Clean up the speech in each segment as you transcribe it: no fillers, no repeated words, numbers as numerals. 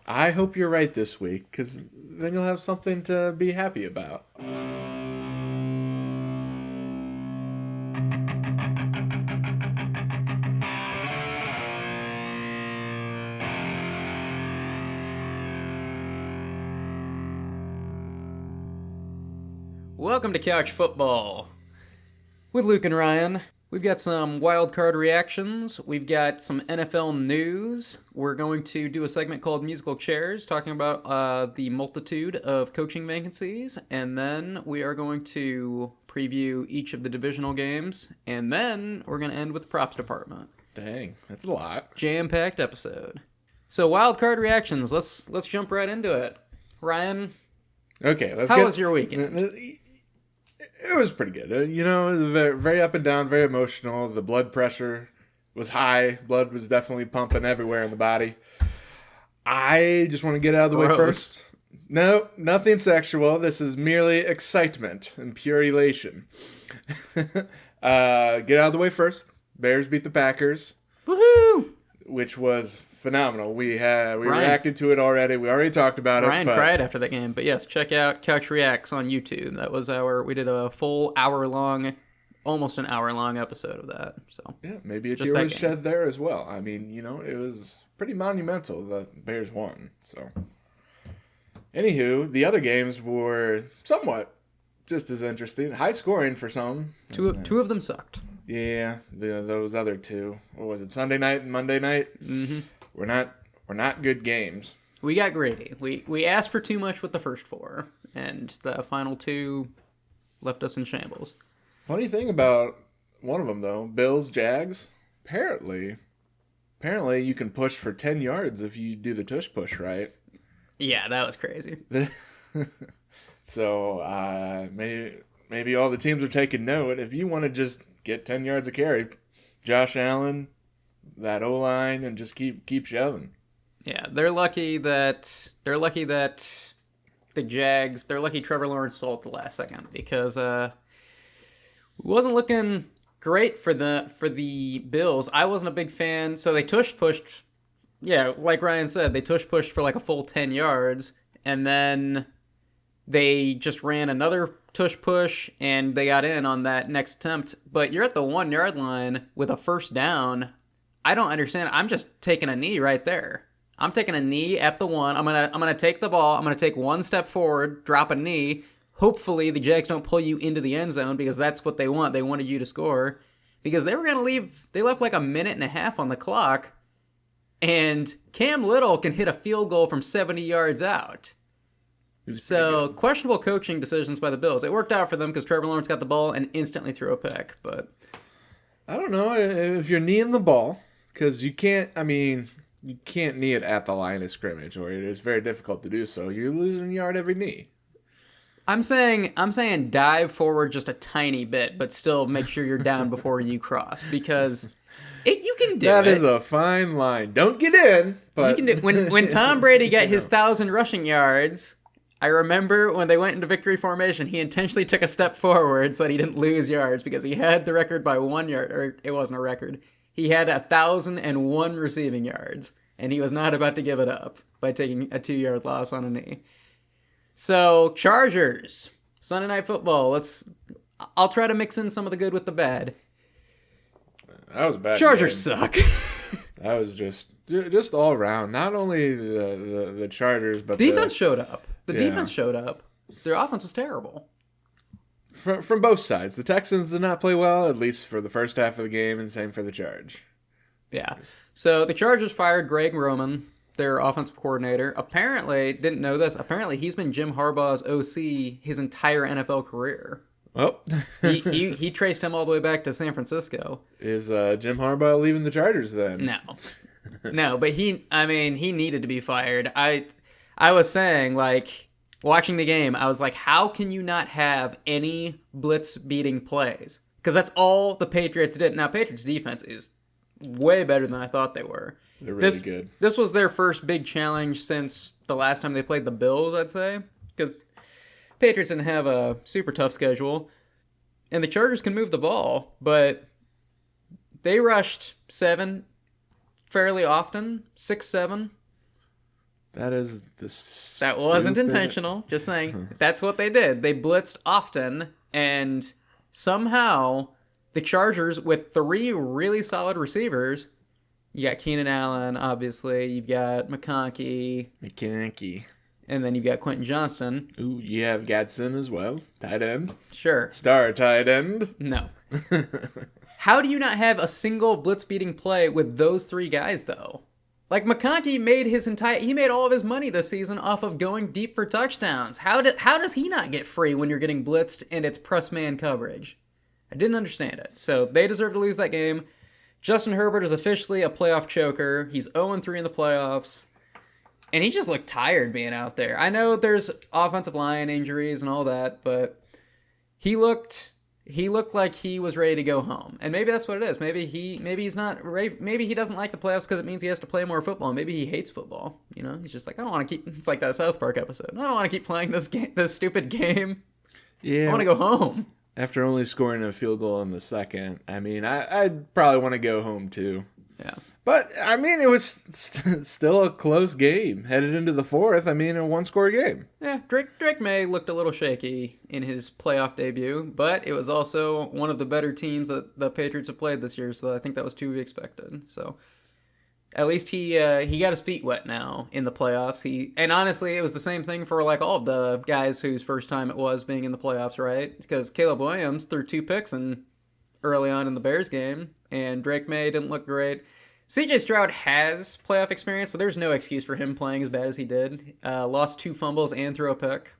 I hope you're right this week, because then you'll have something to be happy about. Welcome to Couch Football with Luke and Ryan. We've got some wild card reactions. We've got some NFL news. We're going to do a segment called Musical Chairs, talking about the multitude of coaching vacancies. And then we are going to preview each of the divisional games. And then we're going to end with the props department. Dang, that's a lot. Jam-packed episode. So wild card reactions. Let's jump right into it. Ryan, Okay, how was your weekend? It was pretty good. Very, very up and down, very emotional. The blood pressure was high. Blood was definitely pumping everywhere in the body. I just want to get out of the way Gross. first. No, nothing sexual. This is merely excitement and pure elation. Get out of the way first. Bears beat the Packers, Woohoo! which was phenomenal. We reacted to it already. We already talked about it. Ryan cried after that game, but yes, check out Couch Reacts on YouTube. That was we did a full almost an hour long episode of that. So Yeah, maybe a Just tear that was game. shed there as well. I mean, it was pretty monumental that the Bears won. So, anywho, the other games were somewhat just as interesting. High scoring for some. two of them sucked. Yeah, those other two. What was it? Sunday night and Monday night. Mm-hmm. We're not good games. We got greedy. We asked for too much with the first four, and the final two left us in shambles. Funny thing about one of them though, Bills Jags. Apparently, you can push for 10 yards if you do the tush push right. Yeah, that was crazy. So maybe all the teams are taking note. If you want to just get 10 yards of carry, Josh Allen, that O-line, and just keep shoving. Yeah, they're lucky that the Jags. They're lucky Trevor Lawrence sold at the last second because it wasn't looking great for the Bills. I wasn't a big fan. So they tush pushed. Yeah, like Ryan said, they tush pushed for like a full 10 yards, and then they just ran another tush push, and they got in on that next attempt. But you're at the 1 yard line with a first down. I don't understand. I'm just taking a knee right there. I'm taking a knee at the one. I'm gonna take the ball. I'm gonna take one step forward, drop a knee. Hopefully the Jags don't pull you into the end zone because that's what they want. They wanted you to score because they were gonna leave. They left like a minute and a half on the clock, and Cam Little can hit a field goal from 70 yards out. So questionable coaching decisions by the Bills. It worked out for them because Trevor Lawrence got the ball and instantly threw a pick. But I don't know if you're kneeing the ball, because you can't. I mean, you can't knee it at the line of scrimmage, or it is very difficult to do so. You're losing a yard every knee. I'm saying dive forward just a tiny bit, but still make sure you're down before you cross because you can do That it. is a fine line. Don't get in, but You can do when Tom Brady got his 1,000 rushing yards. I remember when they went into victory formation, he intentionally took a step forward so that he didn't lose yards because he had the record by 1 yard, or it wasn't a record. He had 1,001 receiving yards, and he was not about to give it up by taking a 2-yard loss on a knee. So, Chargers, Sunday Night Football. I'll try to mix in some of the good with the bad. that was a bad. Chargers game. suck. That was just all around. Not only the Chargers, but Defense showed up. The Yeah. defense showed up. Their offense was terrible. from both sides. The Texans did not play well, at least for the first half of the game, and same for the Charge. Yeah. So the Chargers fired Greg Roman, their offensive coordinator. Apparently, didn't know this. Apparently, he's been Jim Harbaugh's OC his entire NFL career. Well, He traced him all the way back to San Francisco. is Jim Harbaugh leaving the Chargers then? No, but he needed to be fired. I was saying, like, watching the game, I was like, how can you not have any blitz beating plays? Because that's all the Patriots did. Now, Patriots defense is way better than I thought they were. They're really good. This was their first big challenge since the last time they played the Bills, I'd say. Because Patriots didn't have a super tough schedule. And the Chargers can move the ball, but they rushed 7 fairly often, 6, 7. That is That wasn't intentional. Just saying. That's what they did. They blitzed often, and somehow the Chargers, with 3 really solid receivers, you got Keenan Allen, obviously. You've got McConkey. And then you've got Quentin Johnston. Ooh, you have Gadsden as well. Tight end. Sure. Star tight end. No. How do you not have a single blitz-beating play with those 3 guys, though? Like, McConkey made all of his money this season off of going deep for touchdowns. How does he not get free when you're getting blitzed and it's press man coverage? I didn't understand it. So they deserve to lose that game. Justin Herbert is officially a playoff choker. He's 0-3 in the playoffs. And he just looked tired being out there. I know there's offensive line injuries and all that, but he looked like he was ready to go home. And maybe that's what it is. Maybe he's not ready. Maybe he doesn't like the playoffs because it means he has to play more football. Maybe he hates football. You know, he's just like, I don't want to keep. It's like that South Park episode. I don't want to keep playing this stupid game. Yeah, I want to go home. After only scoring a field goal in the second, I mean, I'd probably want to go home too. Yeah. But, I mean, it was still a close game. Headed into the fourth, a one-score game. Yeah, Drake May looked a little shaky in his playoff debut, but it was also one of the better teams that the Patriots have played this year, so I think that was to be expected. So, at least he got his feet wet now in the playoffs. And honestly, it was the same thing for like all of the guys whose first time it was being in the playoffs, right? Because Caleb Williams threw 2 picks early on in the Bears game, and Drake May didn't look great. CJ Stroud has playoff experience, so there's no excuse for him playing as bad as he did. Lost 2 fumbles and threw a pick.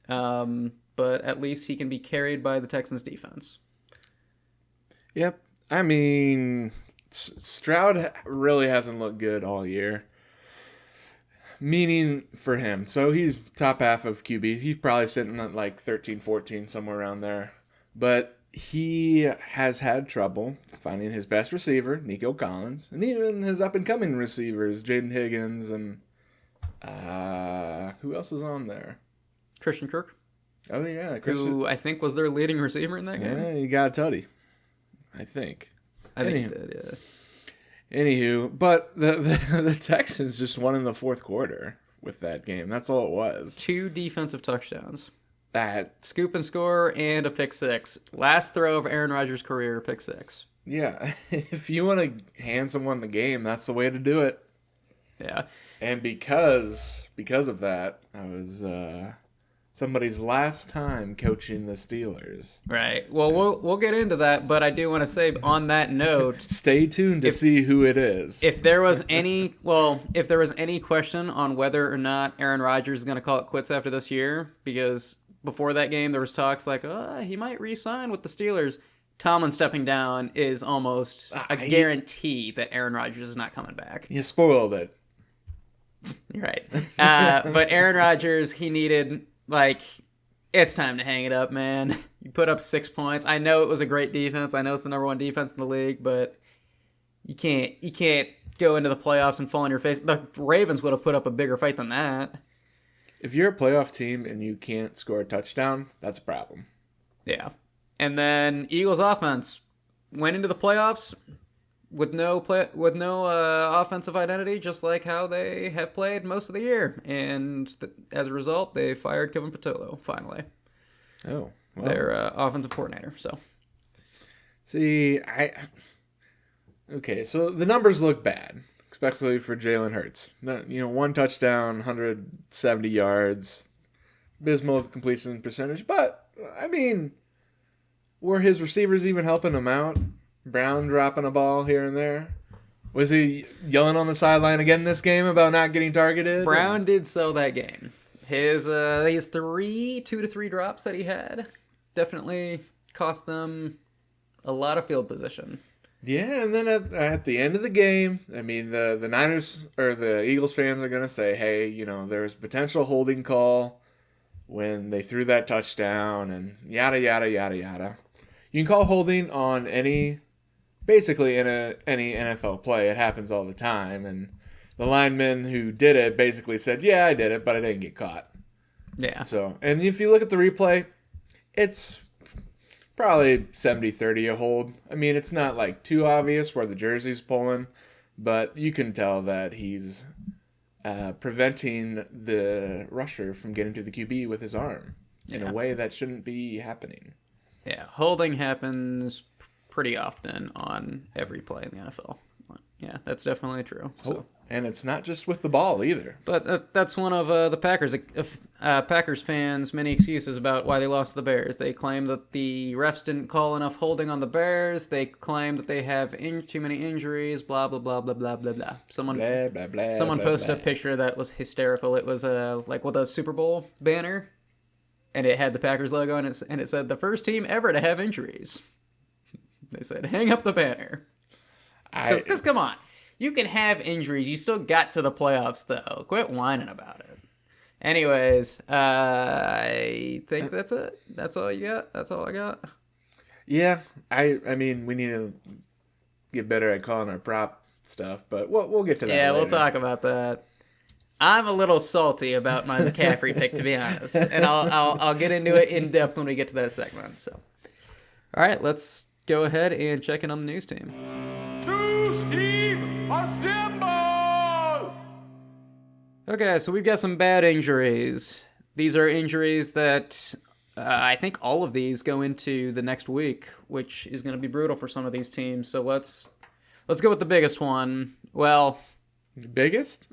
But at least he can be carried by the Texans defense. Yep. I mean, Stroud really hasn't looked good all year. Meaning for him. So he's top half of QB. He's probably sitting at like 13, 14, somewhere around there. But he has had trouble finding his best receiver, Nico Collins, and even his up-and-coming receivers, Jaden Higgins, and who else is on there? Christian Kirk. Oh, yeah. Who I think was their leading receiver in that game. Yeah, he got a tutty, I think. I think he did, yeah. Anywho, but the Texans just won in the fourth quarter with that game. That's all it was. 2 defensive touchdowns. That scoop and score and a pick 6. Last throw of Aaron Rodgers' career, pick 6. Yeah, if you want to hand someone the game, that's the way to do it. Yeah. And because of that, I was somebody's last time coaching the Steelers. Right. Well, we'll get into that, but I do want to say on that note, stay tuned to see who it is. If there was any question on whether or not Aaron Rodgers is going to call it quits after this year, because before that game there was talks like, he might re-sign with the Steelers. Tomlin stepping down is almost a guarantee that Aaron Rodgers is not coming back. You spoiled it. You're right. But Aaron Rodgers, he needed, it's time to hang it up, man. You put up 6 points. I know it was a great defense. I know it's the number 1 defense in the league, but you can't go into the playoffs and fall on your face. The Ravens would have put up a bigger fight than that. If you're a playoff team and you can't score a touchdown, that's a problem. Yeah. And then Eagles offense went into the playoffs with no offensive identity, just like how they have played most of the year. And as a result, they fired Kevin Patullo finally. Oh, well. Their offensive coordinator. So, see, okay, so the numbers look bad, especially for Jalen Hurts. 1 touchdown, 170 yards, abysmal completion percentage. But I mean, were his receivers even helping him out? Brown dropping a ball here and there. Was he yelling on the sideline again this game about not getting targeted? Brown did sell that game. His 2 to 3 drops that he had definitely cost them a lot of field position. Yeah, and then at the end of the game, I mean, the Niners or the Eagles fans are going to say, hey, there was a potential holding call when they threw that touchdown and yada, yada, yada, yada. You can call holding on basically in any NFL play. It happens all the time. And the lineman who did it basically said, yeah, I did it, but I didn't get caught. Yeah. So, and if you look at the replay, it's probably 70-30 a hold. I mean, it's not too obvious where the jersey's pulling, but you can tell that he's preventing the rusher from getting to the QB with his arm in a way that shouldn't be happening. Yeah, holding happens pretty often on every play in the NFL. Yeah, that's definitely true. So. And it's not just with the ball either. But that's one of the Packers fans' many excuses about why they lost to the Bears. They claim that the refs didn't call enough holding on the Bears. They claim that they have too many injuries. Blah blah blah blah blah blah blah. Someone posted a picture that was hysterical. It was like with a Super Bowl banner, and it had the Packers logo, and it said the first team ever to have injuries. They said hang up the banner. Because come on. You can have injuries. You still got to the playoffs, though. Quit whining about it. Anyways, I think that's it. That's all you got? That's all I got? Yeah. I mean, we need to get better at calling our prop stuff, but we'll get to that later. We'll talk about that. I'm a little salty about my McCaffrey pick, to be honest. And I'll get into it in depth when we get to that segment. So, all right, let's go ahead and check in on the news team. Assemble! Okay, so we've got some bad injuries. These are injuries that I think all of these go into the next week, which is going to be brutal for some of these teams. So let's go with the biggest one. Well, biggest?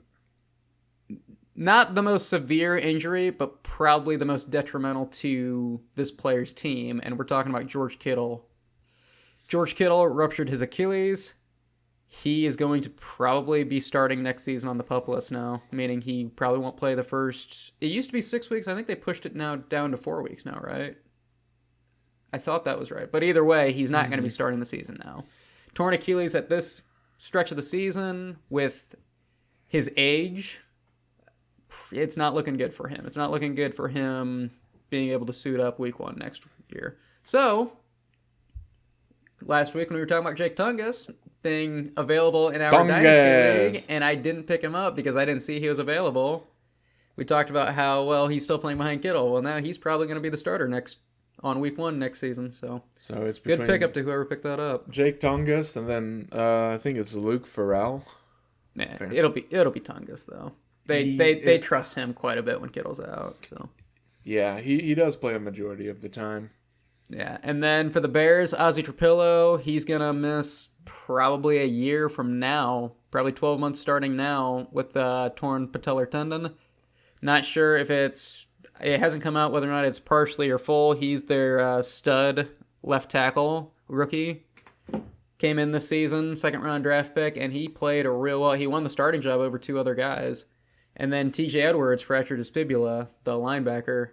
Not the most severe injury, but probably the most detrimental to this player's team, and we're talking about George Kittle. George Kittle ruptured his Achilles. He is going to probably be starting next season on the PUP list now, meaning he probably won't play the first... It used to be 6 weeks. I think they pushed it now down to 4 weeks now, right? I thought that was right. But either way, he's not going to be starting the season now. Torn Achilles at this stretch of the season with his age, it's not looking good for him. It's not looking good for him being able to suit up week 1 next year. So... Last week when we were talking about Jake Tungus being available in our Dynasty League, and I didn't pick him up because I didn't see he was available, we talked about how, well, he's still playing behind Kittle. Well, now he's probably going to be the starter on week 1 next season. So it's good pickup to whoever picked that up. Jake Tungus, and then I think it's Luke Farrell. Nah, it'll be Tungus though. They trust him quite a bit when Kittle's out. So yeah, he does play a majority of the time. Yeah, and then for the Bears, Ozzie Trapillo, he's going to miss probably a year from now, probably 12 months starting now with the torn patellar tendon. Not sure if it hasn't come out whether or not it's partially or full. He's their stud left tackle rookie. Came in this season, second-round draft pick, and he played real well. He won the starting job over 2 other guys. And then TJ Edwards fractured his fibula, the linebacker.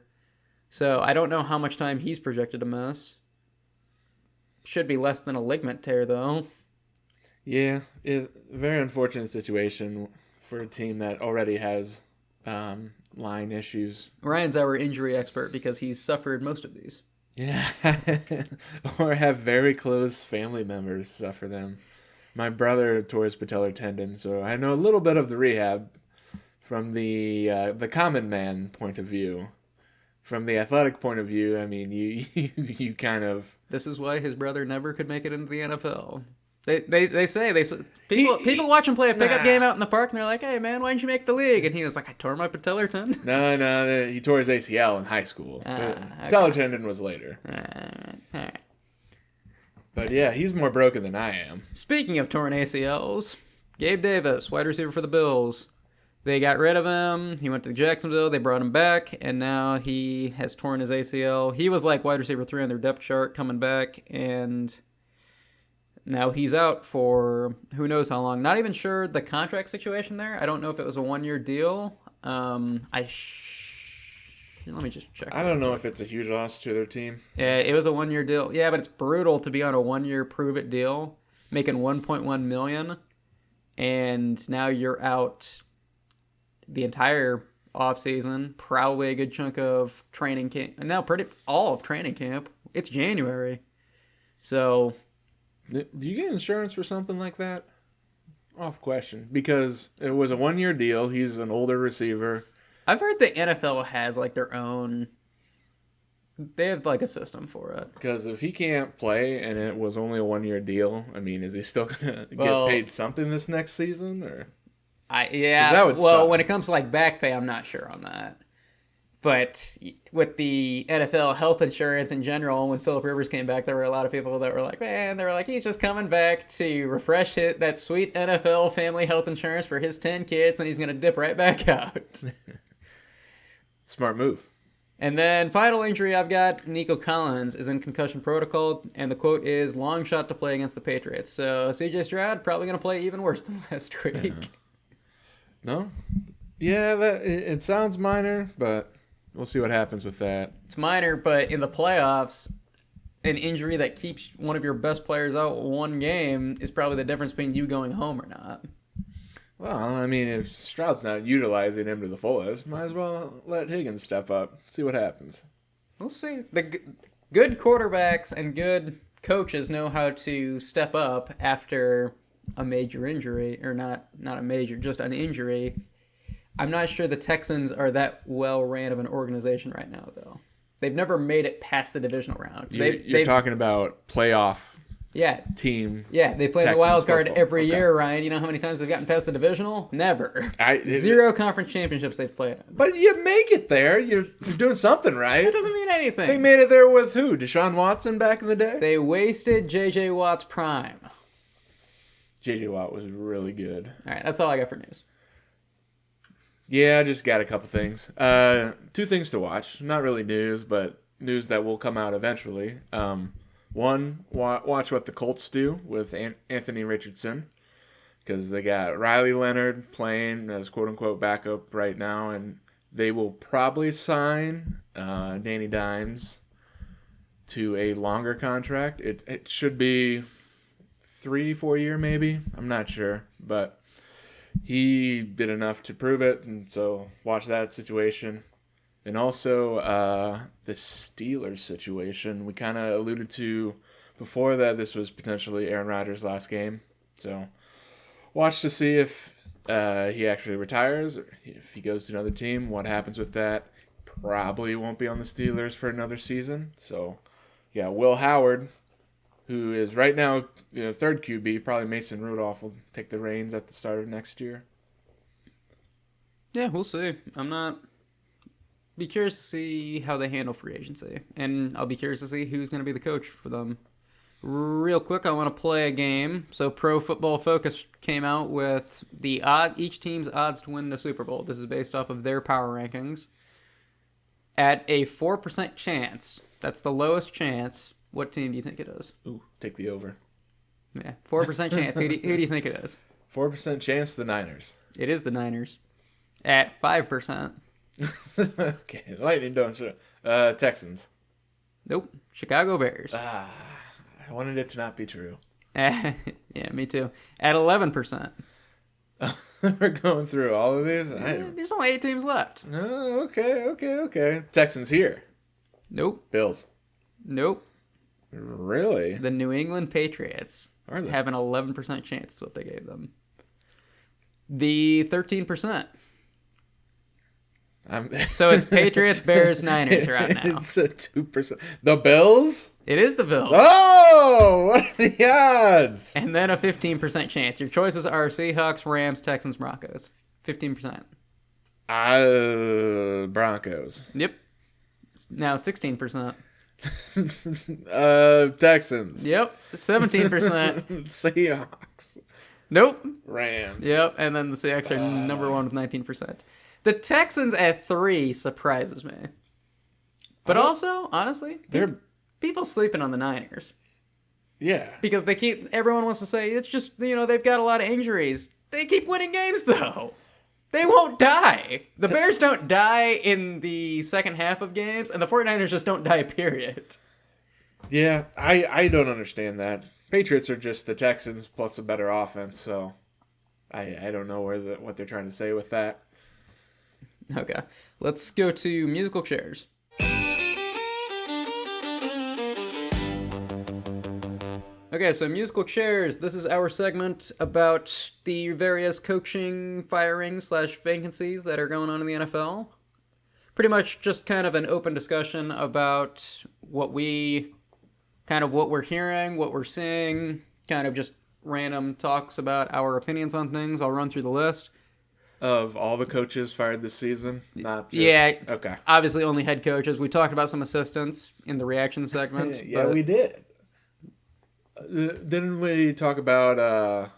So I don't know how much time he's projected to miss. Should be less than a ligament tear, though. Yeah, very unfortunate situation for a team that already has line issues. Ryan's our injury expert because he's suffered most of these. Yeah, or have very close family members suffer them. My brother tore his patellar tendon, so I know a little bit of the rehab from the common man point of view. From the athletic point of view, I mean, you kind of... This is why his brother never could make it into the NFL. They say people watch him play a pickup game out in the park, and they're like, "Hey man, why didn't you make the league?" And he was like, "I tore my patellar tendon." No, he tore his ACL in high school. Patellar tendon was later. All right. But yeah, he's more broken than I am. Speaking of torn ACLs, Gabe Davis, wide receiver for the Bills. They got rid of him. He went to Jacksonville. They brought him back, and now he has torn his ACL. He was like wide receiver 3 on their depth chart coming back, and now he's out for who knows how long. Not even sure the contract situation there. I don't know if it was a 1-year deal. Let me just check. I don't know if it's a huge loss to their team. Yeah, it was a 1-year deal. Yeah, but it's brutal to be on a 1-year prove-it deal, making $1.1 million, and now you're out the entire offseason, probably a good chunk of training camp, and now all of training camp. It's January. So... Do you get insurance for something like that? Off question. Because it was a 1-year deal. He's an older receiver. I've heard the NFL has like their own... They have like a system for it. Because if he can't play and it was only a 1-year deal, I mean, is he still going to get paid something this next season? Or That would well, suck. when it comes to like back pay, I'm not sure on that. But with the NFL health insurance in general, when Phillip Rivers came back, there were a lot of people that were like, man, they were like, he's just coming back to refresh that sweet NFL family health insurance for his 10 kids, and he's going to dip right back out. Smart move. And then final injury I've got, Nico Collins is in concussion protocol, and the quote is, long shot to play against the Patriots. So CJ Stroud probably going to play even worse than last week. Yeah. No? Yeah, it sounds minor, but we'll see what happens with that. It's minor, but in the playoffs, an injury that keeps one of your best players out one game is probably the difference between you going home or not. Well, I mean, if Stroud's not utilizing him to the fullest, might as well let Higgins step up, see what happens. We'll see. The good quarterbacks and good coaches know how to step up after a major injury, or not a major, just an injury. I'm not sure the Texans are that well ran of an organization right now, though. They've never made it past the divisional round. You're talking about playoff team. Yeah, they play Texans the wild card football. every year, Ryan. You know how many times they've gotten past the divisional? Never. 0 conference championships they've played. But you make it there. You're doing something right. That doesn't mean anything. They made it there with who? Deshaun Watson back in the day? They wasted J.J. Watt's prime. J.J. Watt was really good. All right, that's all I got for news. Yeah, I just got a couple things. 2 things to watch. Not really news, but news that will come out eventually. One, watch what the Colts do with Anthony Richardson, because they got Riley Leonard playing as quote-unquote backup right now, and they will probably sign Danny Dimes to a longer contract. It should be 3-4 year maybe. I'm not sure, but he did enough to prove it, and so watch that situation. And also the Steelers situation. We kind of alluded to before that this was potentially Aaron Rodgers' last game. So watch to see if he actually retires or if he goes to another team. What happens with that? Probably won't be on the Steelers for another season. So, yeah, Will Howard, who is right now third QB, probably Mason Rudolph will take the reins at the start of next year. Yeah, we'll see. Be curious to see how they handle free agency, and I'll be curious to see who's going to be the coach for them. Real quick, I want to play a game. So Pro Football Focus came out with each team's odds to win the Super Bowl. This is based off of their power rankings. At a 4% chance, that's the lowest chance, what team do you think it is? Ooh, take the over. Yeah, 4% chance. Who do you think it is? 4% chance the Niners. It is the Niners. At 5%. Okay, lightning don't show. Texans. Nope. Chicago Bears. I wanted it to not be true. Yeah, me too. At 11%. We're going through all of these. There's only 8 teams left. Oh, okay. Texans here. Nope. Bills. Nope. Really? The New England Patriots Are they? have an 11% chance. Is what they gave them. The 13%. So it's Patriots, Bears, Niners right now. It's a 2%. The Bills? It is the Bills. Oh, what are the odds? And then a 15% chance. Your choices are Seahawks, Rams, Texans, Broncos. 15%. Broncos. Yep. Now 16%. Texans. Yep. 17%. Seahawks. Nope. Rams. Yep. And then the Seahawks are number 1 with 19%. The Texans at 3 surprises me. But also, honestly, people sleeping on the Niners. Yeah. Because everyone wants to say, it's just, they've got a lot of injuries. They keep winning games, though. They won't die. The Bears don't die in the second half of games, and the 49ers just don't die, period. Yeah, I don't understand that. Patriots are just the Texans plus a better offense, so I don't know what they're trying to say with that. Okay, let's go to musical chairs. Okay, so musical chairs. This is our segment about the various coaching firings / vacancies that are going on in the NFL. Pretty much just kind of an open discussion about what we're hearing, what we're seeing, kind of just random talks about our opinions on things. I'll run through the list. Of all the coaches fired this season, not just... Yeah. Okay. Obviously, only head coaches. We talked about some assistants in the reaction segment. Yeah, we did. Didn't we talk about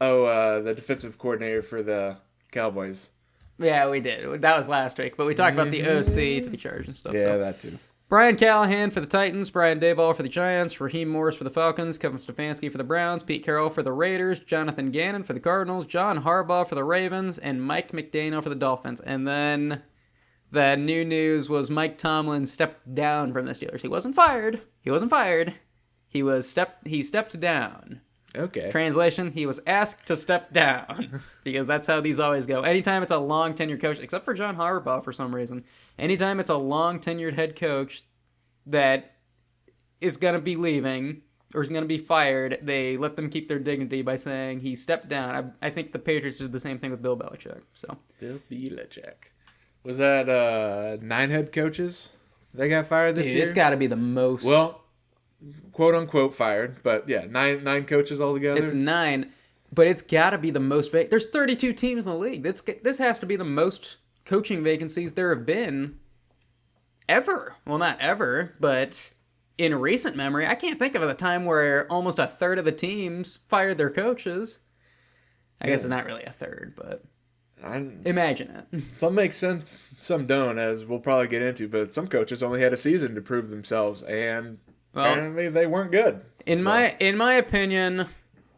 the defensive coordinator for the Cowboys? Yeah, we did. That was last week. But we talked about the OC to the Chargers and stuff. Yeah, so. that too. Brian Callahan for the Titans, Brian Daboll for the Giants, Raheem Morris for the Falcons, Kevin Stefanski for the Browns, Pete Carroll for the Raiders, Jonathan Gannon for the Cardinals, John Harbaugh for the Ravens, and Mike McDaniel for the Dolphins. And then the new news was Mike Tomlin stepped down from the Steelers. He wasn't fired. He stepped down. Okay. Translation, he was asked to step down because that's how these always go. Anytime it's a long tenured coach, except for John Harbaugh for some reason, anytime it's a long tenured head coach that is going to be leaving or is going to be fired, they let them keep their dignity by saying he stepped down. I think the Patriots did the same thing with Bill Belichick. So Bill Belichick. Was that 9 head coaches they got fired this year? It's got to be the most. Well, quote unquote fired, but yeah, nine coaches altogether. It's 9, but it's got to be the most. There's 32 teams in the league. This has to be the most coaching vacancies there have been ever. Well, not ever, but in recent memory, I can't think of a time where almost a third of the teams fired their coaches. I guess it's not really a third, but imagine it. Some make sense, some don't, as we'll probably get into. But some coaches only had a season to prove themselves, and apparently they weren't good. In my opinion,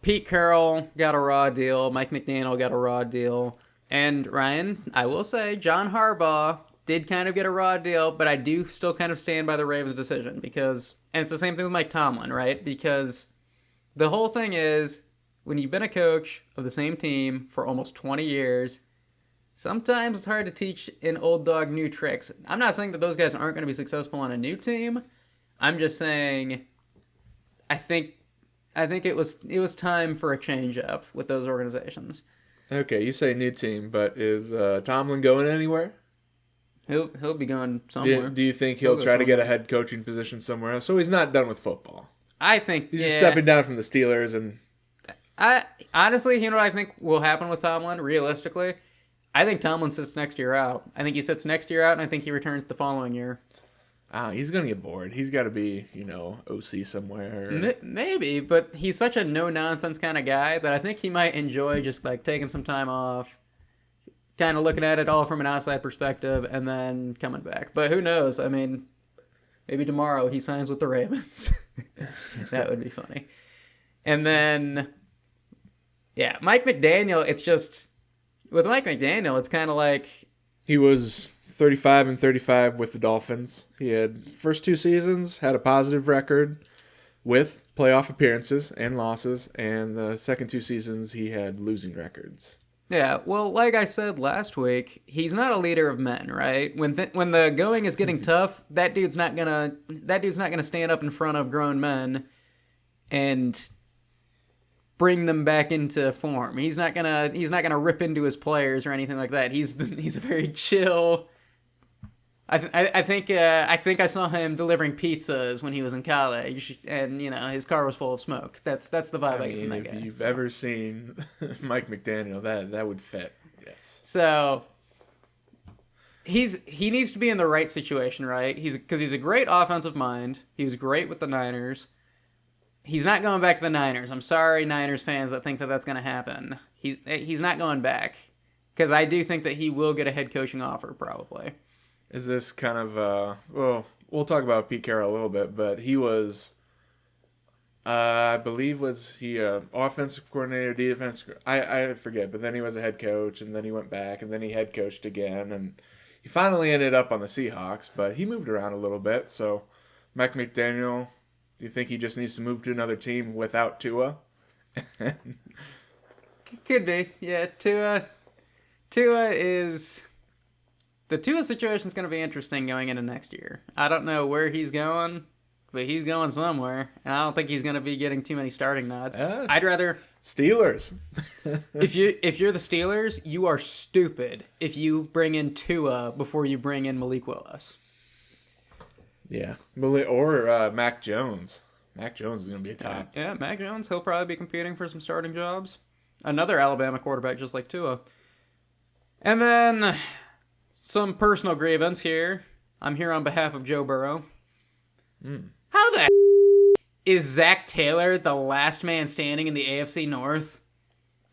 Pete Carroll got a raw deal. Mike McDaniel got a raw deal. And Ryan, I will say, John Harbaugh did kind of get a raw deal, but I do still kind of stand by the Ravens' decision because, and it's the same thing with Mike Tomlin, right? Because the whole thing is, when you've been a coach of the same team for almost 20 years, sometimes it's hard to teach an old dog new tricks. I'm not saying that those guys aren't going to be successful on a new team. I'm just saying, I think it was time for a change up with those organizations. Okay, you say new team, but is Tomlin going anywhere? He'll be going somewhere. Do you think he'll try to get a head coaching position somewhere else? So he's not done with football. I think he's just stepping down from the Steelers. And I honestly, you know what I think will happen with Tomlin? Realistically, I think Tomlin sits next year out. I think he sits next year out, and I think he returns the following year. He's gonna get bored. He's got to be, OC somewhere. Maybe, but he's such a no nonsense kind of guy that I think he might enjoy just like taking some time off, kind of looking at it all from an outside perspective, and then coming back. But who knows? I mean, maybe tomorrow he signs with the Ravens. That would be funny. And then, yeah, Mike McDaniel. It's just with Mike McDaniel, it's kind of like he was 35-35 with the Dolphins. He had first 2 seasons, had a positive record with playoff appearances and losses, and the second 2 seasons he had losing records. Yeah, well, like I said last week, he's not a leader of men, right? When the going is getting tough, that dude's not gonna stand up in front of grown men and bring them back into form. He's not gonna rip into his players or anything like that. He's a very chill. I think I saw him delivering pizzas when he was in college, and his car was full of smoke. That's the vibe I get from that guy. If you've ever seen Mike McDaniel, that would fit. Yes. So he needs to be in the right situation, right? Because he's a great offensive mind. He was great with the Niners. He's not going back to the Niners. I'm sorry, Niners fans that think that that's going to happen. He's not going back because I do think that he will get a head coaching offer probably. Is this kind of, we'll talk about Pete Carroll a little bit, but he was, I believe, was he offensive coordinator, defense? I forget, but then he was a head coach, and then he went back, and then he head coached again, and he finally ended up on the Seahawks, but he moved around a little bit, so Mike McDaniel, do you think he just needs to move to another team without Tua? Could be, yeah. Tua is... The Tua situation is going to be interesting going into next year. I don't know where he's going, but he's going somewhere, and I don't think he's going to be getting too many starting nods. I'd rather Steelers. if you're the Steelers, you are stupid if you bring in Tua before you bring in Malik Willis. Yeah, or Mac Jones. Mac Jones is going to be a top. Yeah, Mac Jones. He'll probably be competing for some starting jobs. Another Alabama quarterback just like Tua. And then some personal grievance here. I'm here on behalf of Joe Burrow. How the is Zach Taylor the last man standing in the AFC North?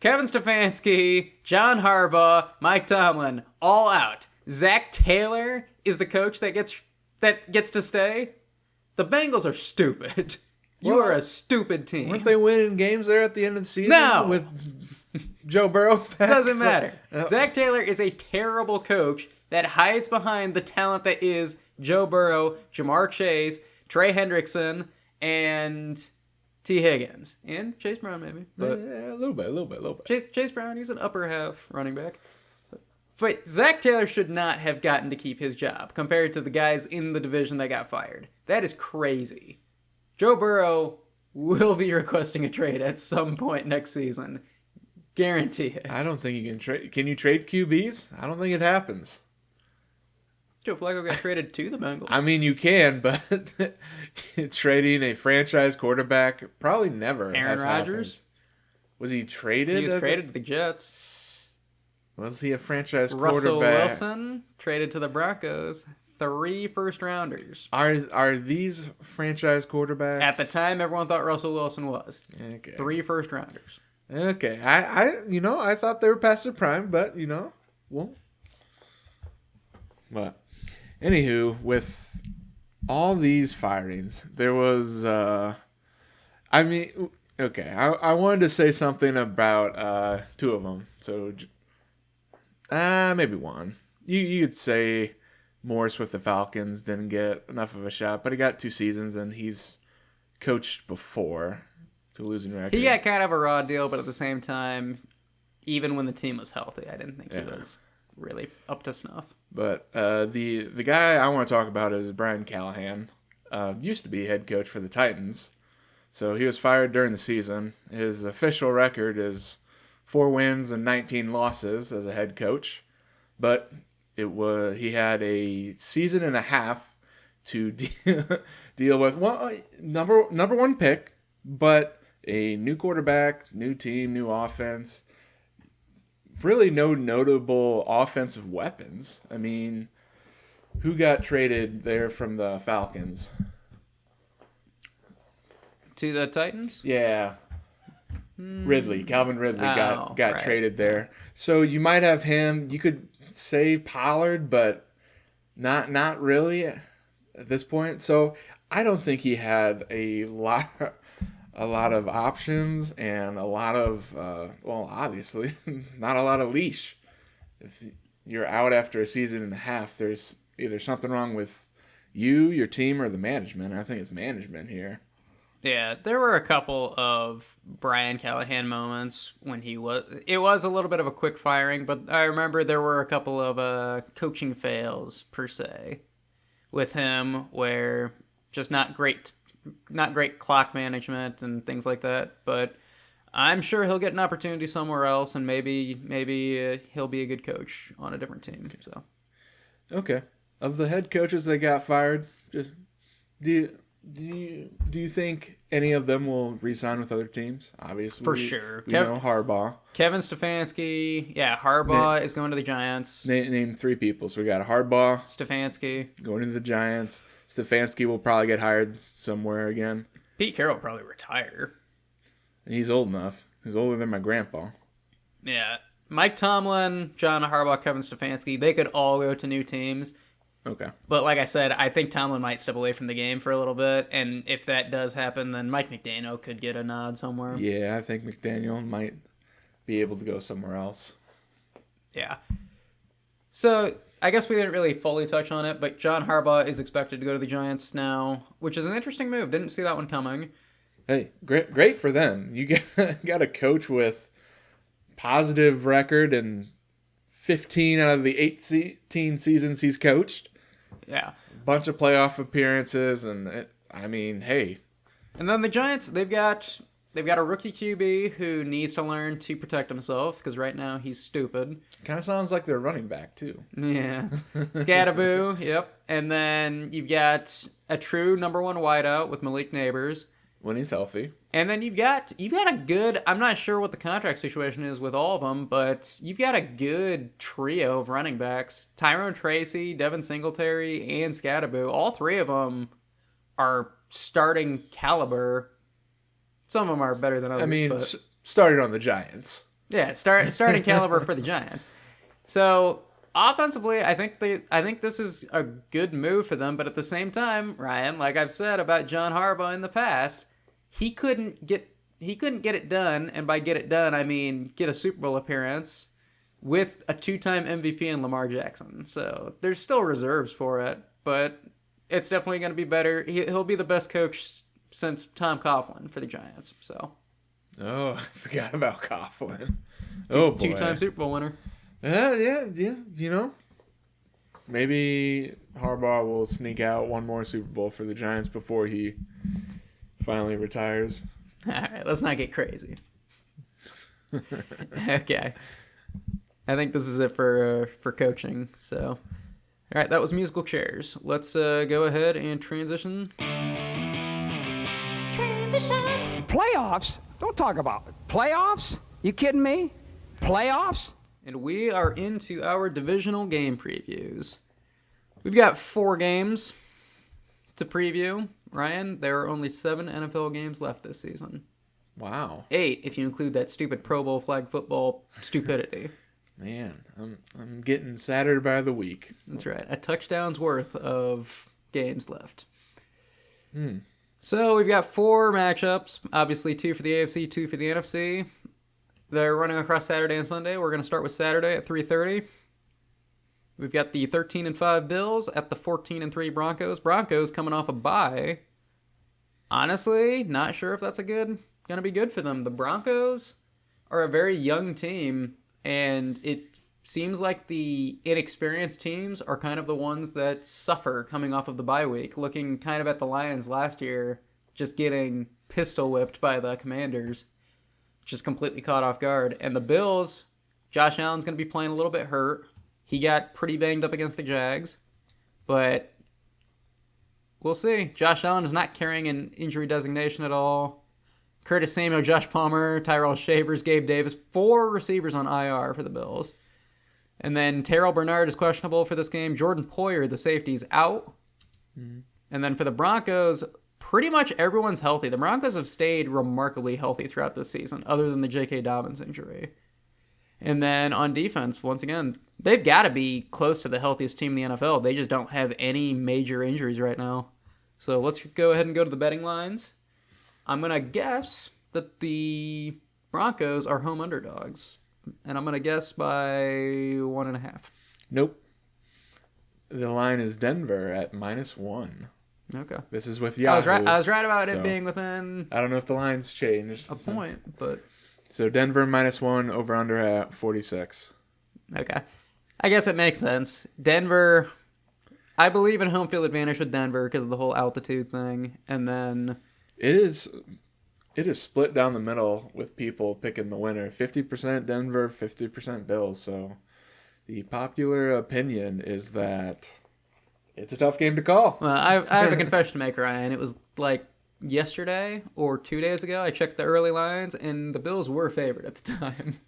Kevin Stefanski, John Harbaugh, Mike Tomlin, all out. Zach Taylor is the coach that gets to stay? The Bengals are stupid. You are a stupid team. Weren't they winning games there at the end of the season? No. With Joe Burrow back? Doesn't matter. Zach Taylor is a terrible coach that hides behind the talent that is Joe Burrow, Jamar Chase, Trey Hendrickson, and T. Higgins. And Chase Brown, maybe. But a little bit. Chase Brown, he's an upper half running back. But Zach Taylor should not have gotten to keep his job compared to the guys in the division that got fired. That is crazy. Joe Burrow will be requesting a trade at some point next season. Guarantee it. I don't think you can trade. Can you trade QBs? I don't think it happens. Joe Flacco got traded to the Bengals. I mean, you can, but trading a franchise quarterback probably never Aaron has Rodgers? happened. Was he traded? He was traded to the Jets. Was he a franchise Russell quarterback? Wilson traded to the Broncos. 3 first-rounders. Are these franchise quarterbacks? At the time, everyone thought Russell Wilson was. Okay. 3 first-rounders. Okay. I thought they were past their prime, but well. But anywho, with all these firings, there was okay, I wanted to say something about 2 of them. So maybe one. You could say Morris with the Falcons didn't get enough of a shot, but he got 2 seasons and he's coached before to losing record. He got kind of a raw deal, but at the same time, even when the team was healthy, I didn't think he was really up to snuff. But the guy I want to talk about is Brian Callahan. Used to be head coach for the Titans. So he was fired during the season. His official record is 4 wins and 19 losses as a head coach. But he had a season and a half to deal with number 1 pick, but a new quarterback, new team, new offense. Really no notable offensive weapons. I mean, who got traded there from the Falcons? To the Titans? Yeah. Calvin Ridley got right. traded there. So you might have him. You could say Pollard, but not really at this point. So I don't think he had a lot of options and a lot of obviously not a lot of leash. If you're out after a season and a half, there's either something wrong with you, your team, or the management. I think it's management here. Yeah, there were a couple of Brian Callahan moments when it was a little bit of a quick firing, but I remember there were a couple of coaching fails per se with him where just not great clock management and things like that. But I'm sure he'll get an opportunity somewhere else, and maybe he'll be a good coach on a different team. So, okay, of the head coaches that got fired, just do you think any of them will re-sign with other teams? Obviously, for sure. We know Harbaugh. Kevin Stefanski, Harbaugh is going to the Giants. Name 3 people. So we got Harbaugh, Stefanski going to the Giants. Stefanski will probably get hired somewhere again. Pete Carroll will probably retire. And he's old enough. He's older than my grandpa. Yeah. Mike Tomlin, John Harbaugh, Kevin Stefanski, they could all go to new teams. Okay. But like I said, I think Tomlin might step away from the game for a little bit. And if that does happen, then Mike McDaniel could get a nod somewhere. Yeah, I think McDaniel might be able to go somewhere else. Yeah. So I guess we didn't really fully touch on it, but John Harbaugh is expected to go to the Giants now, which is an interesting move. Didn't see that one coming. Hey, great for them. You got a coach with positive record and 15 out of the 18 seasons he's coached. Yeah. Bunch of playoff appearances, and hey. And then the Giants, they've got a rookie QB who needs to learn to protect himself because right now he's stupid. Kind of sounds like their running back too. Yeah. Scattaboo, yep. And then you've got a true number 1 wideout with Malik Neighbors. when he's healthy. And then you've got a good. I'm not sure what the contract situation is with all of them, but you've got a good trio of running backs: Tyrone Tracy, Devin Singletary, and Scatterbo. All three of them are starting caliber. Some of them are better than others. I mean, but, started on the Giants. yeah, starting caliber for the Giants. So offensively, I think this is a good move for them. But at the same time, Ryan, like I've said about John Harbaugh in the past, he couldn't get it done, and by get it done, I mean get a Super Bowl appearance with a 2-time MVP in Lamar Jackson. So there's still reserves for it, but it's definitely going to be better. He'll be the best coach since Tom Coughlin for the Giants. So. Oh, I forgot about Coughlin. Oh boy, 2-time Super Bowl winner. Yeah. You know, maybe Harbaugh will sneak out one more Super Bowl for the Giants before he finally retires. All right, let's not get crazy. Okay, I think this is it for coaching. So, all right, that was musical chairs. Let's go ahead and transition. Playoffs? Don't talk about it. Playoffs? You kidding me? Playoffs? And we are into our divisional game previews. We've got 4 games to preview. Ryan, there are only 7 NFL games left this season. Wow. 8 if you include that stupid Pro Bowl flag football stupidity. Man, I'm getting sadder by the week. That's right. A touchdown's worth of games left. So we've got 4 matchups. Obviously 2 for the AFC, 2 for the NFC. They're running across Saturday and Sunday. We're going to start with Saturday at 3:30. We've got the 13-5 Bills at the 14-3 Broncos. Broncos coming off a bye. Honestly, not sure if that's going to be good for them. The Broncos are a very young team, and it seems like the inexperienced teams are kind of the ones that suffer coming off of the bye week. Looking kind of at the Lions last year, just getting pistol whipped by the Commanders. Just completely caught off guard. And the Bills, Josh Allen's going to be playing a little bit hurt. He got pretty banged up against the Jags. But we'll see. Josh Allen is not carrying an injury designation at all. Curtis Samuel, Josh Palmer, Tyrell Shavers, Gabe Davis. 4 receivers on IR for the Bills. And then Terrell Bernard is questionable for this game. Jordan Poyer, the safety, is out. And then for the Broncos, pretty much everyone's healthy. The Broncos have stayed remarkably healthy throughout this season, other than the J.K. Dobbins injury. And then on defense, once again, they've got to be close to the healthiest team in the NFL. They just don't have any major injuries right now. So let's go ahead and go to the betting lines. I'm going to guess that the Broncos are home underdogs. And I'm going to guess by 1.5. Nope. The line is Denver at -1. Okay. This is with Yahoo. I was right about so it being within I don't know if the line's changed. a point, but So Denver -1, over under at 46. okay. I guess it makes sense. Denver, I believe in home field advantage with Denver because of the whole altitude thing. And then It is split down the middle with people picking the winner. 50% Denver, 50% Bills. So the popular opinion is that it's a tough game to call. well, I have a confession to make, Ryan. It was like yesterday or 2 days ago. I checked the early lines, and the Bills were favored at the time.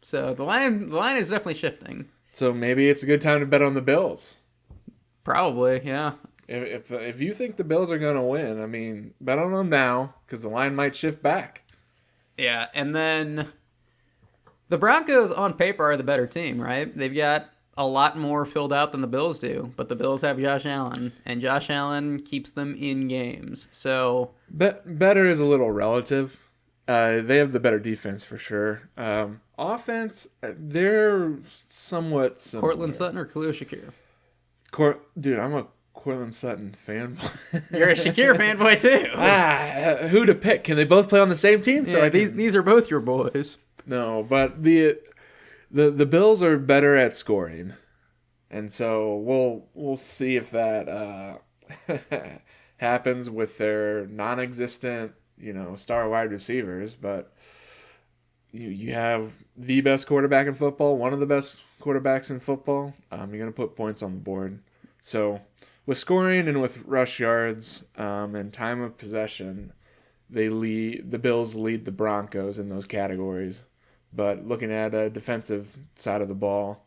So the line is definitely shifting. So maybe it's a good time to bet on the Bills. Probably, yeah. If you think the Bills are going to win, I mean, bet on them now because the line might shift back. Yeah, and then the Broncos on paper are the better team, right? They've got a lot more filled out than the Bills do, but the Bills have Josh Allen, and Josh Allen keeps them in games. So Better is a little relative. They have the better defense for sure. Offense, they're somewhat similar. Cortland Sutton or Khalil Shakir? Dude, I'm a Cortland Sutton fanboy. You're a Shakir fanboy too. Who to pick? Can they both play on the same team? Yeah, these are both your boys. No, but the Bills are better at scoring, and so we'll see if that happens with their non-existent, star wide receivers. But you have the best quarterback in football, one of the best quarterbacks in football. You're gonna put points on the board. So with scoring and with rush yards and time of possession, the Bills lead the Broncos in those categories. But looking at a defensive side of the ball,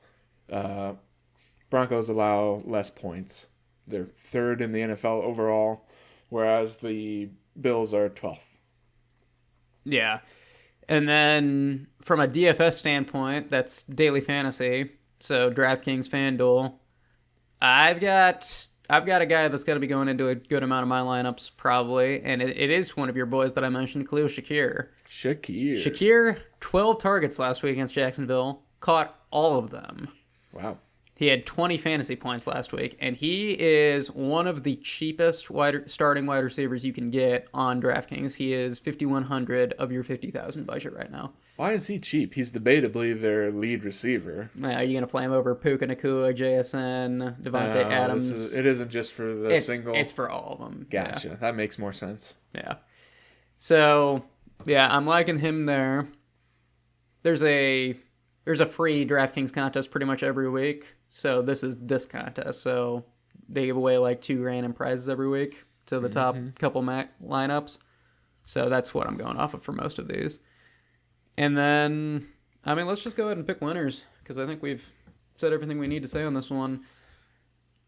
Broncos allow less points. They're third in the NFL overall, whereas the Bills are 12th. Yeah. And then from a DFS standpoint, that's daily fantasy. So DraftKings, FanDuel. I've got a guy that's going to be going into a good amount of my lineups probably, and it is one of your boys that I mentioned, Khalil Shakir. Shakir, 12 targets last week against Jacksonville, caught all of them. Wow. He had 20 fantasy points last week, and he is one of the cheapest starting wide receivers you can get on DraftKings. He is $5,100 of your $50,000 budget right now. Why is he cheap? He's debatably their lead receiver. Are you going to play him over Puka Nacua, JSN, Devontae Adams? It isn't just for the single. It's for all of them. Gotcha. Yeah. That makes more sense. Yeah. So, yeah, I'm liking him there. There's a free DraftKings contest pretty much every week. So this is this contest. So they give away like 2 random prizes every week to the top couple lineups. So that's what I'm going off of for most of these. And then, I mean, let's just go ahead and pick winners because I think we've said everything we need to say on this one.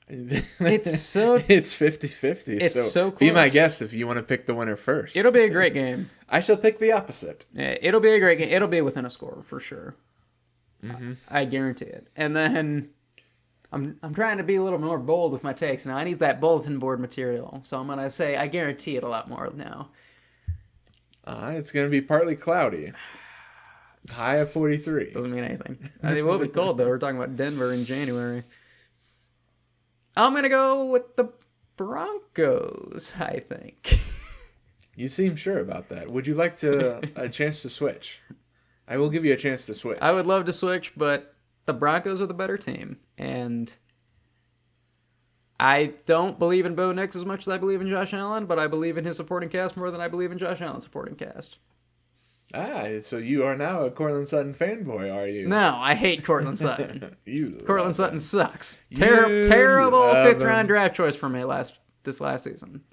It's 50-50. It's so close. Be my guest if you want to pick the winner first. It'll be a great game. I shall pick the opposite. Yeah, it'll be a great game. It'll be within a score for sure. I guarantee it. And then I'm trying to be a little more bold with my takes now. I need that bulletin board material. So I'm going to say I guarantee it a lot more now. It's going to be partly cloudy. High of 43. Doesn't mean anything. It will be cold, though. We're talking about Denver in January. I'm going to go with the Broncos, I think. You seem sure about that. Would you like a chance to switch? I will give you a chance to switch. I would love to switch, but the Broncos are the better team. And I don't believe in Bo Nix as much as I believe in Josh Allen, but I believe in his supporting cast more than I believe in Josh Allen's supporting cast. So you are now a Cortland Sutton fanboy, are you? No, I hate Cortland Sutton. Cortland Sutton sucks. Terrible fifth-round draft choice for me this last season.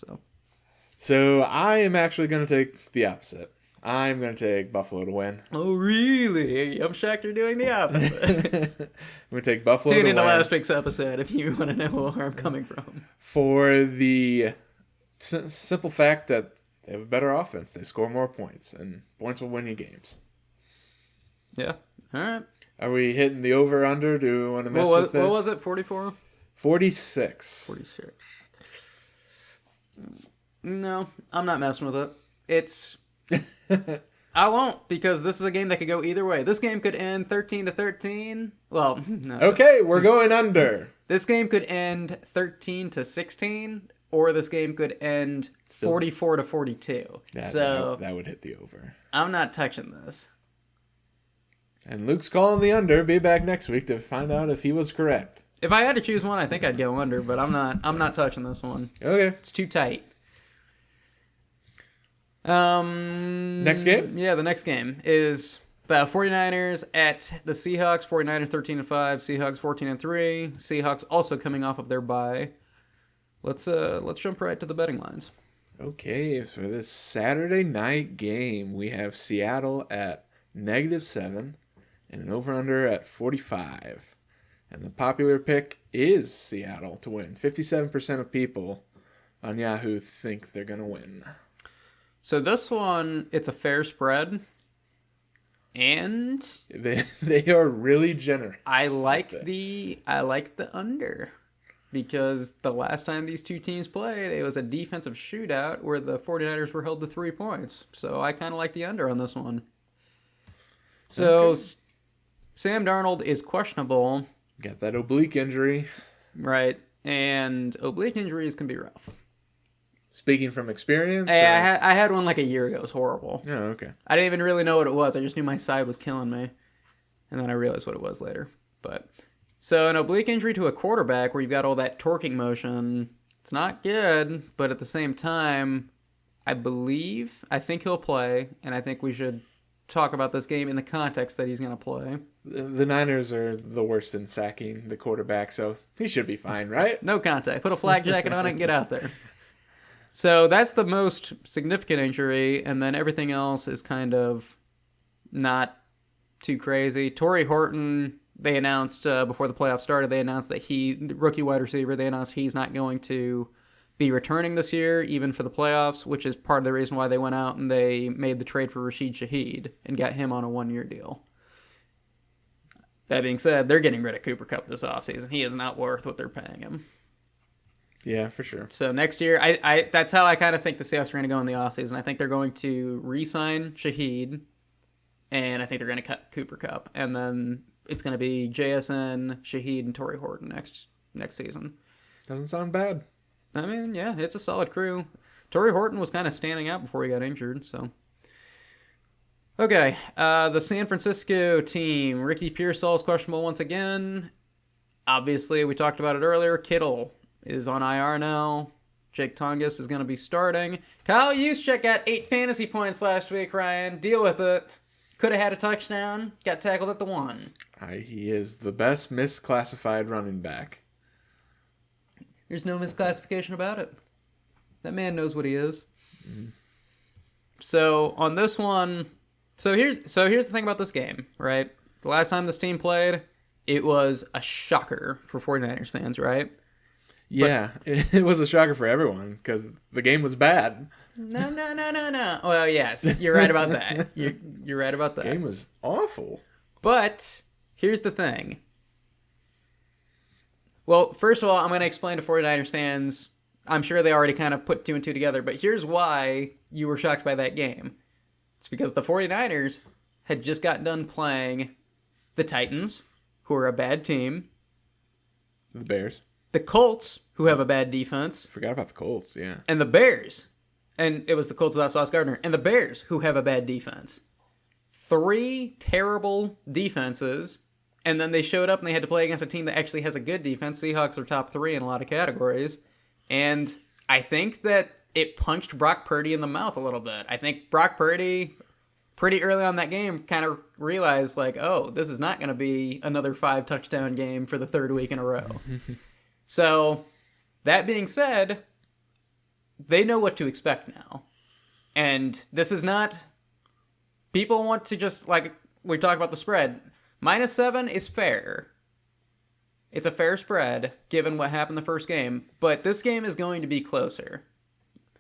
So I am actually going to take the opposite. I'm going to take Buffalo to win. Oh, really? I'm shocked you're doing the opposite. I'm going to take Buffalo to win. Tune into last week's episode if you want to know where I'm coming from. For the simple fact that they have a better offense. They score more points, and points will win you games. Yeah. All right. Are we hitting the over-under? Do we want to mess with this? What was it, 44? 46. 46. No, I'm not messing with it. I won't, because this is a game that could go either way. This game could end 13-13. Well, no. Okay, we're going under. This game could end 13-16, or this game could end 44-42. That would hit the over. I'm not touching this. And Luke's calling the under. Be back next week to find out if he was correct. If I had to choose one, I think I'd go under, but I'm not touching this one. Okay. It's too tight. Next game? Yeah, the next game is the 49ers at the Seahawks. 49ers 13-5, Seahawks 14-3. Seahawks also coming off of their bye. Let's jump right to the betting lines. Okay, for this Saturday night game, we have Seattle at -7 and an over-under at 45. And the popular pick is Seattle to win. 57% of people on Yahoo think they're going to win. So this one, it's a fair spread, and they are really generous. I like the under, because the last time these two teams played, it was a defensive shootout where the 49ers were held to 3 points. So I kind of like the under on this one. So okay. Sam Darnold is questionable. Got that oblique injury. Right, and oblique injuries can be rough. Speaking from experience? I had one like a year ago. It was horrible. Oh, okay. I didn't even really know what it was. I just knew my side was killing me. And then I realized what it was later. So an oblique injury to a quarterback where you've got all that torquing motion, it's not good. But at the same time, I think he'll play. And I think we should talk about this game in the context that he's going to play. The Niners are the worst in sacking the quarterback, so he should be fine, right? No contact. Put a flak jacket on it and get out there. So that's the most significant injury, and then everything else is kind of not too crazy. Torrey Horton, they announced before the playoffs started, they announced that the rookie wide receiver, they announced he's not going to be returning this year, even for the playoffs, which is part of the reason why they went out and they made the trade for Rashid Shaheed and got him on a 1-year deal. That being said, they're getting rid of Cooper Kupp this offseason. He is not worth what they're paying him. Yeah, for sure. So next year, I that's how I kind of think the Seahawks are going to go in the offseason. I think they're going to re-sign Shaheed, and I think they're going to cut Cooper Kupp. And then it's going to be JSN, Shaheed, and Torrey Horton next season. Doesn't sound bad. I mean, yeah, it's a solid crew. Torrey Horton was kind of standing out before he got injured, so... Okay, the San Francisco team. Ricky Pearsall is questionable once again. Obviously, we talked about it earlier. Kittle is on IR now. Jake Tongas is going to be starting. Kyle Juszczyk got 8 fantasy points last week, Ryan. Deal with it. Could have had a touchdown. Got tackled at the 1. He is the best misclassified running back. There's no misclassification about it. That man knows what he is. Mm-hmm. So, on this one... So here's the thing about this game, right? The last time this team played, it was a shocker for 49ers fans, right? Yeah, it was a shocker for everyone because the game was bad. No. Well, yes, you're right about that. You're right about that. The game was awful. But here's the thing. Well, first of all, I'm going to explain to 49ers fans. I'm sure they already kind of put 2 and 2 together, but here's why you were shocked by that game. It's because the 49ers had just got done playing the Titans, who are a bad team. The Bears. The Colts, who have a bad defense. Forgot about the Colts, yeah. And the Bears. And it was the Colts without Sauce Gardner. And the Bears, who have a bad defense. 3 terrible defenses. And then they showed up and they had to play against a team that actually has a good defense. Seahawks are top 3 in a lot of categories. And I think that it punched Brock Purdy in the mouth a little bit. I think Brock Purdy, pretty early on that game, kind of realized, like, oh, this is not going to be another 5-touchdown game for the 3rd week in a row. So, that being said, they know what to expect now. And this is not... People want to just, like, we talk about the spread. -7 is fair. It's a fair spread, given what happened the first game. But this game is going to be closer.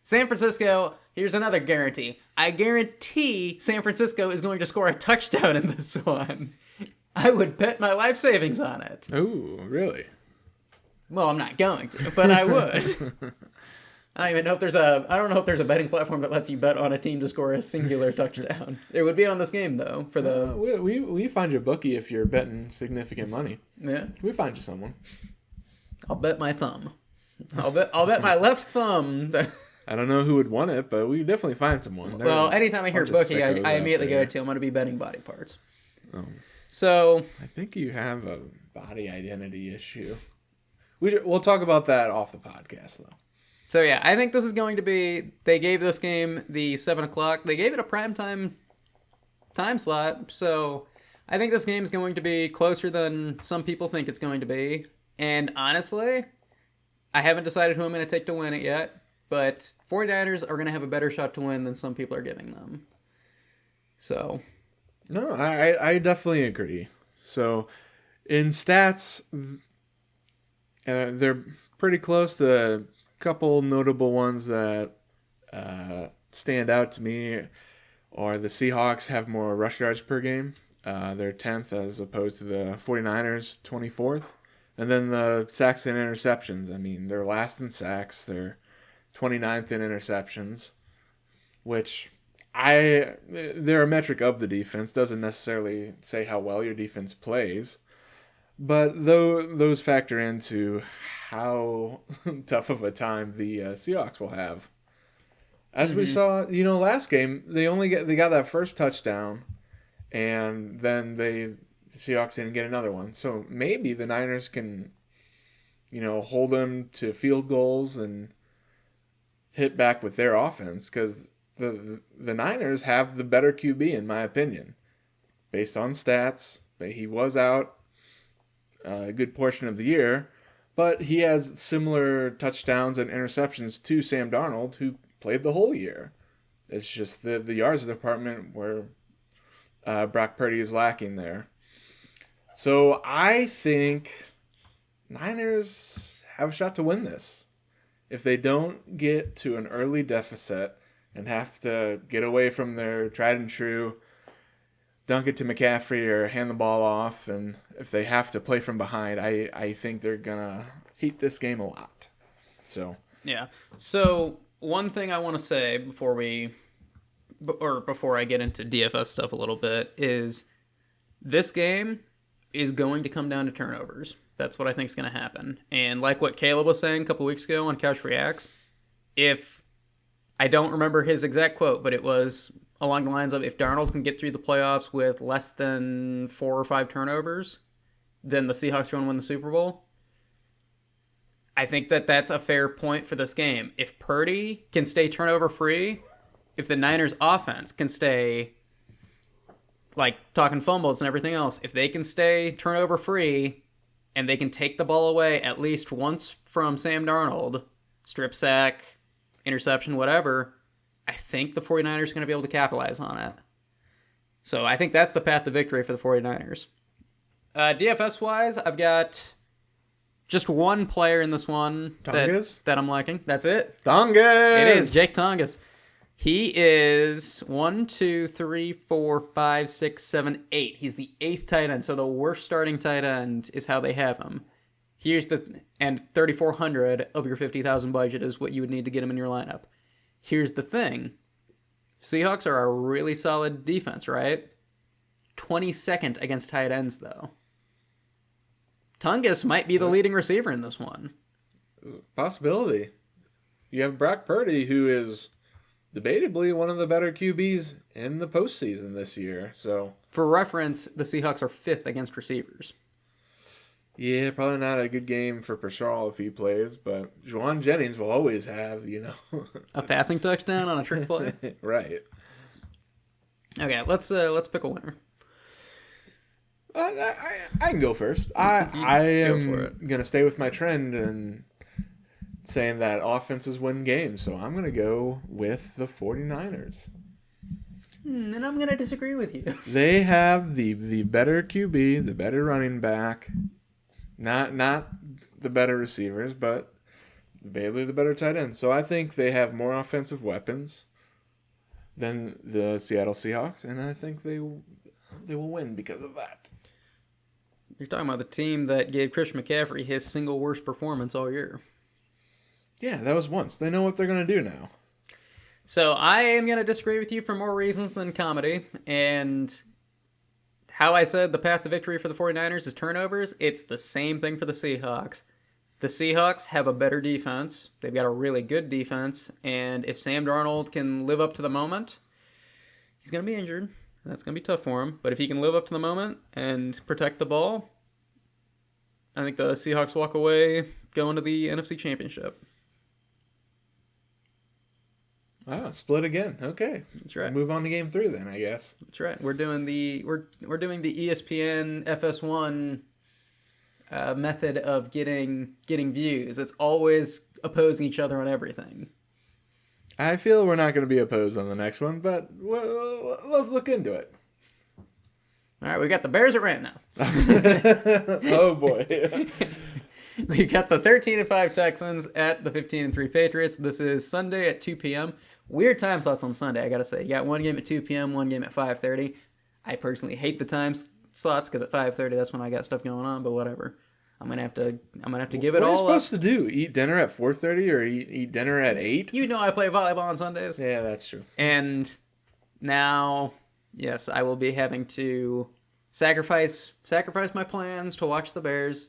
San Francisco, here's another guarantee. I guarantee San Francisco is going to score a touchdown in this one. I would bet my life savings on it. Oh, really? Well, I'm not going to, but I would. I don't even know if I don't know if there's a betting platform that lets you bet on a team to score a singular touchdown. It would be on this game, though, for the... We find you a bookie if you're betting significant money. Yeah. We find you someone. I'll bet my thumb. I'll bet my left thumb that... I don't know who would want it, but we definitely find someone. Well, anytime I hear bookie, I immediately go to, I'm going to be betting body parts. Oh. So... I think you have a body identity issue. We'll talk about that off the podcast, though. So, yeah, I think this is going to be... They gave this game the 7 o'clock. They gave it a primetime time slot, so I think this game is going to be closer than some people think it's going to be. And honestly, I haven't decided who I'm going to take to win it yet. But 49ers are going to have a better shot to win than some people are giving them. So. No, I definitely agree. So, in stats, they're pretty close. The couple notable ones that stand out to me are the Seahawks have more rush yards per game. They're 10th as opposed to the 49ers, 24th. And then the sacks and interceptions. I mean, they're last in sacks. They're 29th in interceptions, which they're a metric of the defense. Doesn't necessarily say how well your defense plays, but those factor into how tough of a time the Seahawks will have. As we saw, last game, they got that first touchdown, and then the Seahawks didn't get another one. So maybe the Niners can, hold them to field goals and hit back with their offense, because the Niners have the better QB, in my opinion, based on stats. He was out a good portion of the year, But he has similar touchdowns and interceptions to Sam Darnold, who played the whole year. It's just the yards department where Brock Purdy is lacking there. So I think Niners have a shot to win this. If they don't get to an early deficit and have to get away from their tried and true, dunk it to McCaffrey or hand the ball off, and if they have to play from behind, I think they're going to heat this game a lot. So Yeah. So one thing I want to say before I get into DFS stuff a little bit is this game is going to come down to turnovers. That's what I think is going to happen. And like what Caleb was saying a couple weeks ago on Couch Reacts, if I don't remember his exact quote, but it was along the lines of if Darnold can get through the playoffs with less than 4 or 5 turnovers, then the Seahawks are going to win the Super Bowl. I think that that's a fair point for this game. If Purdy can stay turnover free, if the Niners offense can stay, like talking fumbles and everything else, if they can stay turnover free and they can take the ball away at least once from Sam Darnold, strip sack, interception, whatever, I think the 49ers are going to be able to capitalize on it. So I think that's the path to victory for the 49ers. DFS-wise, I've got just one player in this one that I'm liking. That's it. Tongas! It is Jake Tongas. He is 1, 2, 3, 4, 5, 6, 7, 8. He's the 8th tight end, so the worst starting tight end is how they have him. And 3,400 of your 50,000 budget is what you would need to get him in your lineup. Here's the thing. Seahawks are a really solid defense, right? 22nd against tight ends, though. Tongas might be the leading receiver in this one. Possibility. You have Brock Purdy, who is debatably one of the better QBs in the postseason this year. So, for reference, the Seahawks are 5th against receivers. Yeah, probably not a good game for Paschal if he plays, but Juwan Jennings will always have, a passing touchdown on a trick play. Right. Okay, let's pick a winner. I can go first. I am going to stay with my trend and saying that offenses win games, so I'm going to go with the 49ers. And I'm going to disagree with you. They have the better QB, the better running back, not the better receivers, but Bailey the better tight end. So I think they have more offensive weapons than the Seattle Seahawks, and I think they will win because of that. You're talking about the team that gave Christian McCaffrey his single worst performance all year. Yeah, that was once. They know what they're going to do now. So I am going to disagree with you for more reasons than comedy. And how I said the path to victory for the 49ers is turnovers, it's the same thing for the Seahawks. The Seahawks have a better defense. They've got a really good defense. And if Sam Darnold can live up to the moment, he's going to be injured. That's going to be tough for him. But if he can live up to the moment and protect the ball, I think the Seahawks walk away going to the NFC Championship. Wow, split again. Okay. That's right. We'll move on to game 3 then, I guess. That's right. We're doing the ESPN FS1 method of getting views. It's always opposing each other on everything. I feel we're not going to be opposed on the next one, but let's look into it. All right, we got the Bears at rant now. Oh boy. We got the 13-5 Texans at the 15-3 Patriots. This is Sunday at 2 p.m. Weird time slots on Sunday, I gotta say. You got one game at 2 p.m., one game at 5:30. I personally hate the time slots because at 5:30 that's when I got stuff going on. But whatever. I'm gonna have to give it all up. What are you supposed to do? Eat dinner at 4:30 or eat dinner at 8? You know I play volleyball on Sundays. Yeah, that's true. And now, yes, I will be having to sacrifice my plans to watch the Bears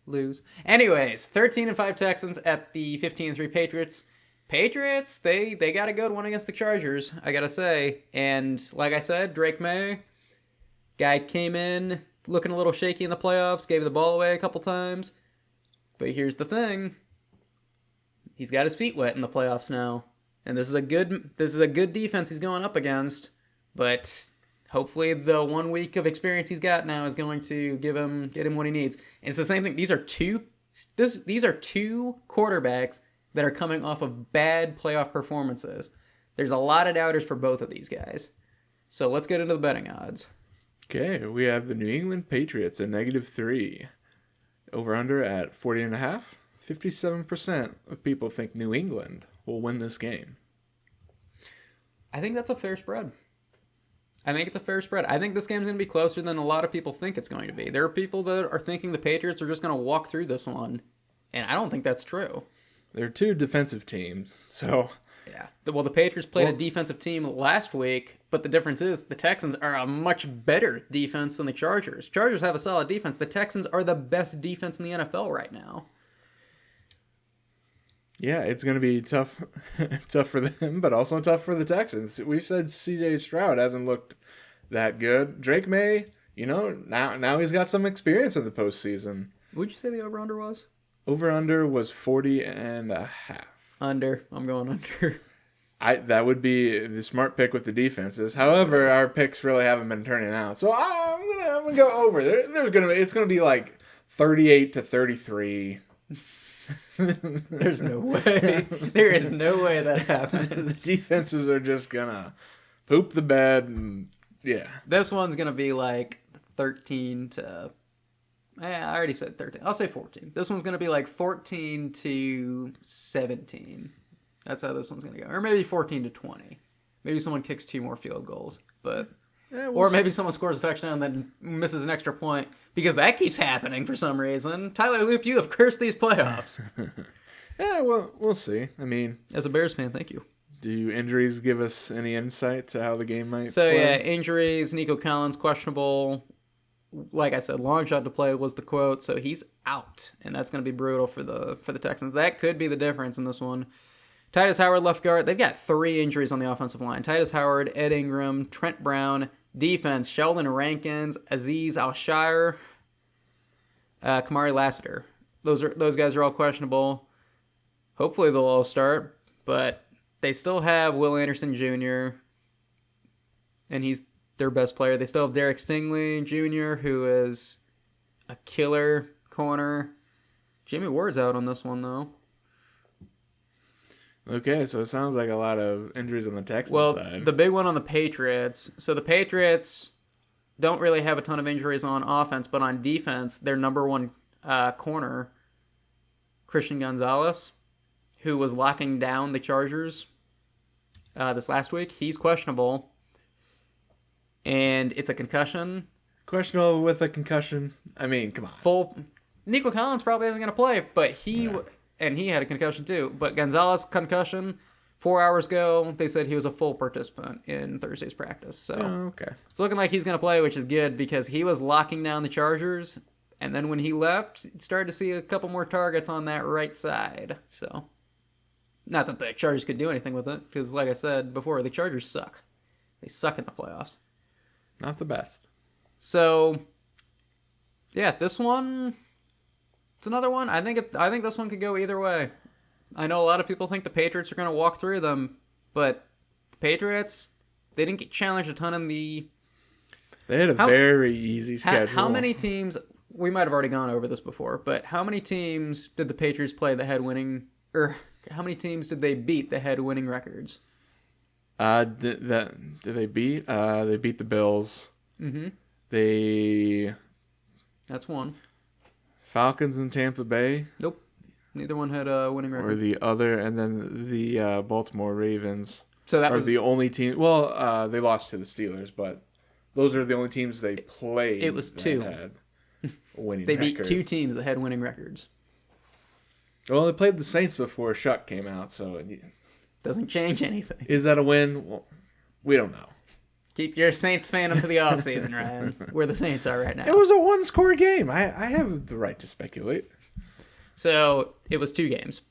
lose. Anyways, 13-5 Texans at the 15-3 Patriots. Patriots, they got a good one against the Chargers, I gotta say. And like I said, Drake May, guy came in looking a little shaky in the playoffs, gave the ball away a couple times. But here's the thing. He's got his feet wet in the playoffs now. And this is a good defense he's going up against. But hopefully the 1 week of experience he's got now is going to get him what he needs. And it's the same thing. These are two These are two quarterbacks that are coming off of bad playoff performances. There's a lot of doubters for both of these guys. So let's get into the betting odds. Okay, we have the New England Patriots at -3. Over under at 40.5. 57% of people think New England will win this game. I think that's a fair spread. I think it's a fair spread. I think this game's going to be closer than a lot of people think it's going to be. There are people that are thinking the Patriots are just going to walk through this one, and I don't think that's true. They're two defensive teams, so... Yeah. Well, the Patriots played a defensive team last week, but the difference is the Texans are a much better defense than the Chargers. Chargers have a solid defense. The Texans are the best defense in the NFL right now. Yeah, it's going to be tough tough for them, but also tough for the Texans. We said C.J. Stroud hasn't looked that good. Drake May, now he's got some experience in the postseason. Would you say the over-under was? Over-under was 40.5. Under. I'm going under. That would be the smart pick with the defenses. However, our picks really haven't been turning out. So I'm gonna go over. It's gonna be like 38-33. There's no way. There is no way that happens. The defenses are just gonna poop the bed, and yeah. This one's gonna be like 13 to. I already said 13. I'll say 14. This one's gonna be like 14-17. That's how this one's gonna go, or maybe 14-20. Maybe someone kicks 2 more field goals, but. Or maybe someone scores a touchdown and then misses an extra point, because that keeps happening for some reason. Tyler Loop, you have cursed these playoffs. Yeah, well, we'll see. I mean, as a Bears fan, thank you. Do injuries give us any insight to how the game might So, play? yeah, injuries. Nico Collins, questionable. Like I said, long shot to play was the quote, so he's out, and that's going to be brutal for the Texans. That could be the difference in this one. Titus Howard, left guard. They've got 3 injuries on the offensive line. Titus Howard, Ed Ingram, Trent Brown. Defense, Sheldon Rankins, Aziz Al-Shire, Kamari Lassiter. Those guys are all questionable. Hopefully they'll all start, but they still have Will Anderson Jr., and he's their best player. They still have Derek Stingley Jr., who is a killer corner. Jimmy Ward's out on this one, though. Okay, so it sounds like a lot of injuries on the Texans side. Well, the big one on the Patriots. So the Patriots don't really have a ton of injuries on offense, but on defense, their number one corner, Christian Gonzalez, who was locking down the Chargers this last week, he's questionable. And it's a concussion. Questionable with a concussion? I mean, come on. Nico Collins probably isn't going to play, but he had a concussion too. But Gonzalez concussion, 4 hours ago, they said he was a full participant in Thursday's practice. So okay. It's looking like he's going to play, which is good because he was locking down the Chargers. And then when he left, you started to see a couple more targets on that right side. So, not that the Chargers could do anything with it, because like I said before, the Chargers suck. They suck in the playoffs. Not the best. So, yeah, this one, it's another one. I think this one could go either way. I know a lot of people think the Patriots are going to walk through them, but the Patriots, they didn't get challenged a ton in the... They had a very easy schedule. How many teams... We might have already gone over this before, but how many teams did the Patriots play that had winning... Or how many teams did they beat that had winning records? Did they beat? They beat the Bills. Mm-hmm. That's one. Falcons and Tampa Bay. Nope. Neither one had a winning record. Or the other, and then the Baltimore Ravens. So that was the only team. Well, they lost to the Steelers, but those are the only teams they played. It was two. Had winning they records. beat two teams that had winning records. Well, they played the Saints before Shuck came out, so it doesn't change anything. Is that a win? Well, we don't know. Keep your Saints fan up to the offseason, Ryan. Where the Saints are right now. It was a one-score game. I have the right to speculate. So it was 2 games,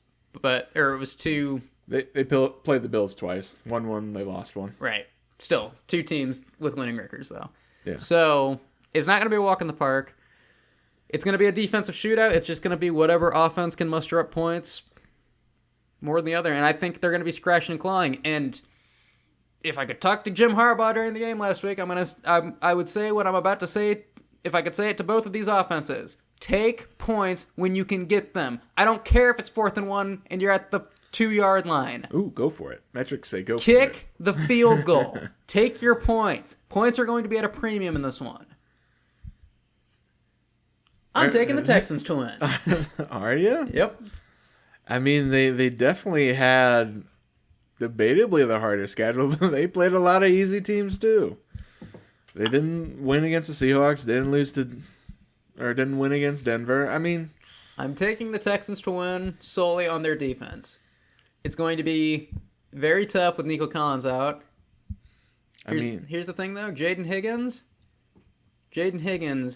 it was 2. They played the Bills twice. 1-1, they lost one. Right. Still 2 teams with winning records, though. Yeah. So it's not going to be a walk in the park. It's going to be a defensive shootout. It's just going to be whatever offense can muster up points more than the other. And I think they're going to be scratching and clawing. And if I could talk to Jim Harbaugh during the game last week, I would say what I'm about to say if I could say it to both of these offenses. Take points when you can get them. I don't care if it's 4th and 1 and you're at the 2-yard line. Ooh, go for it. Metrics say go for it. Kick the field goal. Take your points. Points are going to be at a premium in this one. I'm taking the Texans to win. Are you? Yep. I mean, they definitely had debatably the harder schedule, but they played a lot of easy teams too. They didn't win against the Seahawks. Didn't win against Denver. I mean, I'm taking the Texans to win solely on their defense. It's going to be very tough with Nico Collins out. Here's the thing, though. Jaden Higgins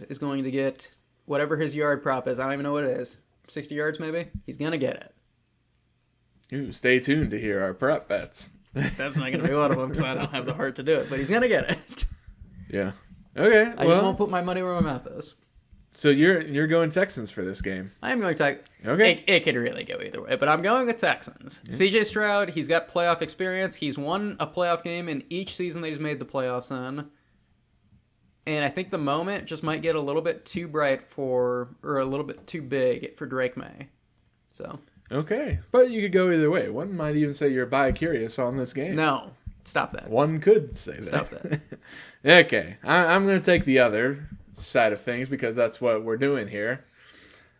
is going to get whatever his yard prop is. I don't even know what it is. 60 yards, maybe? He's going to get it. Ooh, stay tuned to hear our prep bets. That's not going to be one of them because I don't have the heart to do it. But he's going to get it. Yeah. Okay. I just won't put my money where my mouth is. So you're going Texans for this game. I'm going to. Okay. It could really go either way, but I'm going with Texans. Yeah. CJ Stroud, he's got playoff experience. He's won a playoff game in each season that he's made the playoffs in. And I think the moment just might get a little bit too bright or a little bit too big for Drake May. So. Okay. But you could go either way. One might even say you're bi-curious on this game. No. Stop that. One could say that. Stop that. Okay. I'm going to take the other side of things because that's what we're doing here.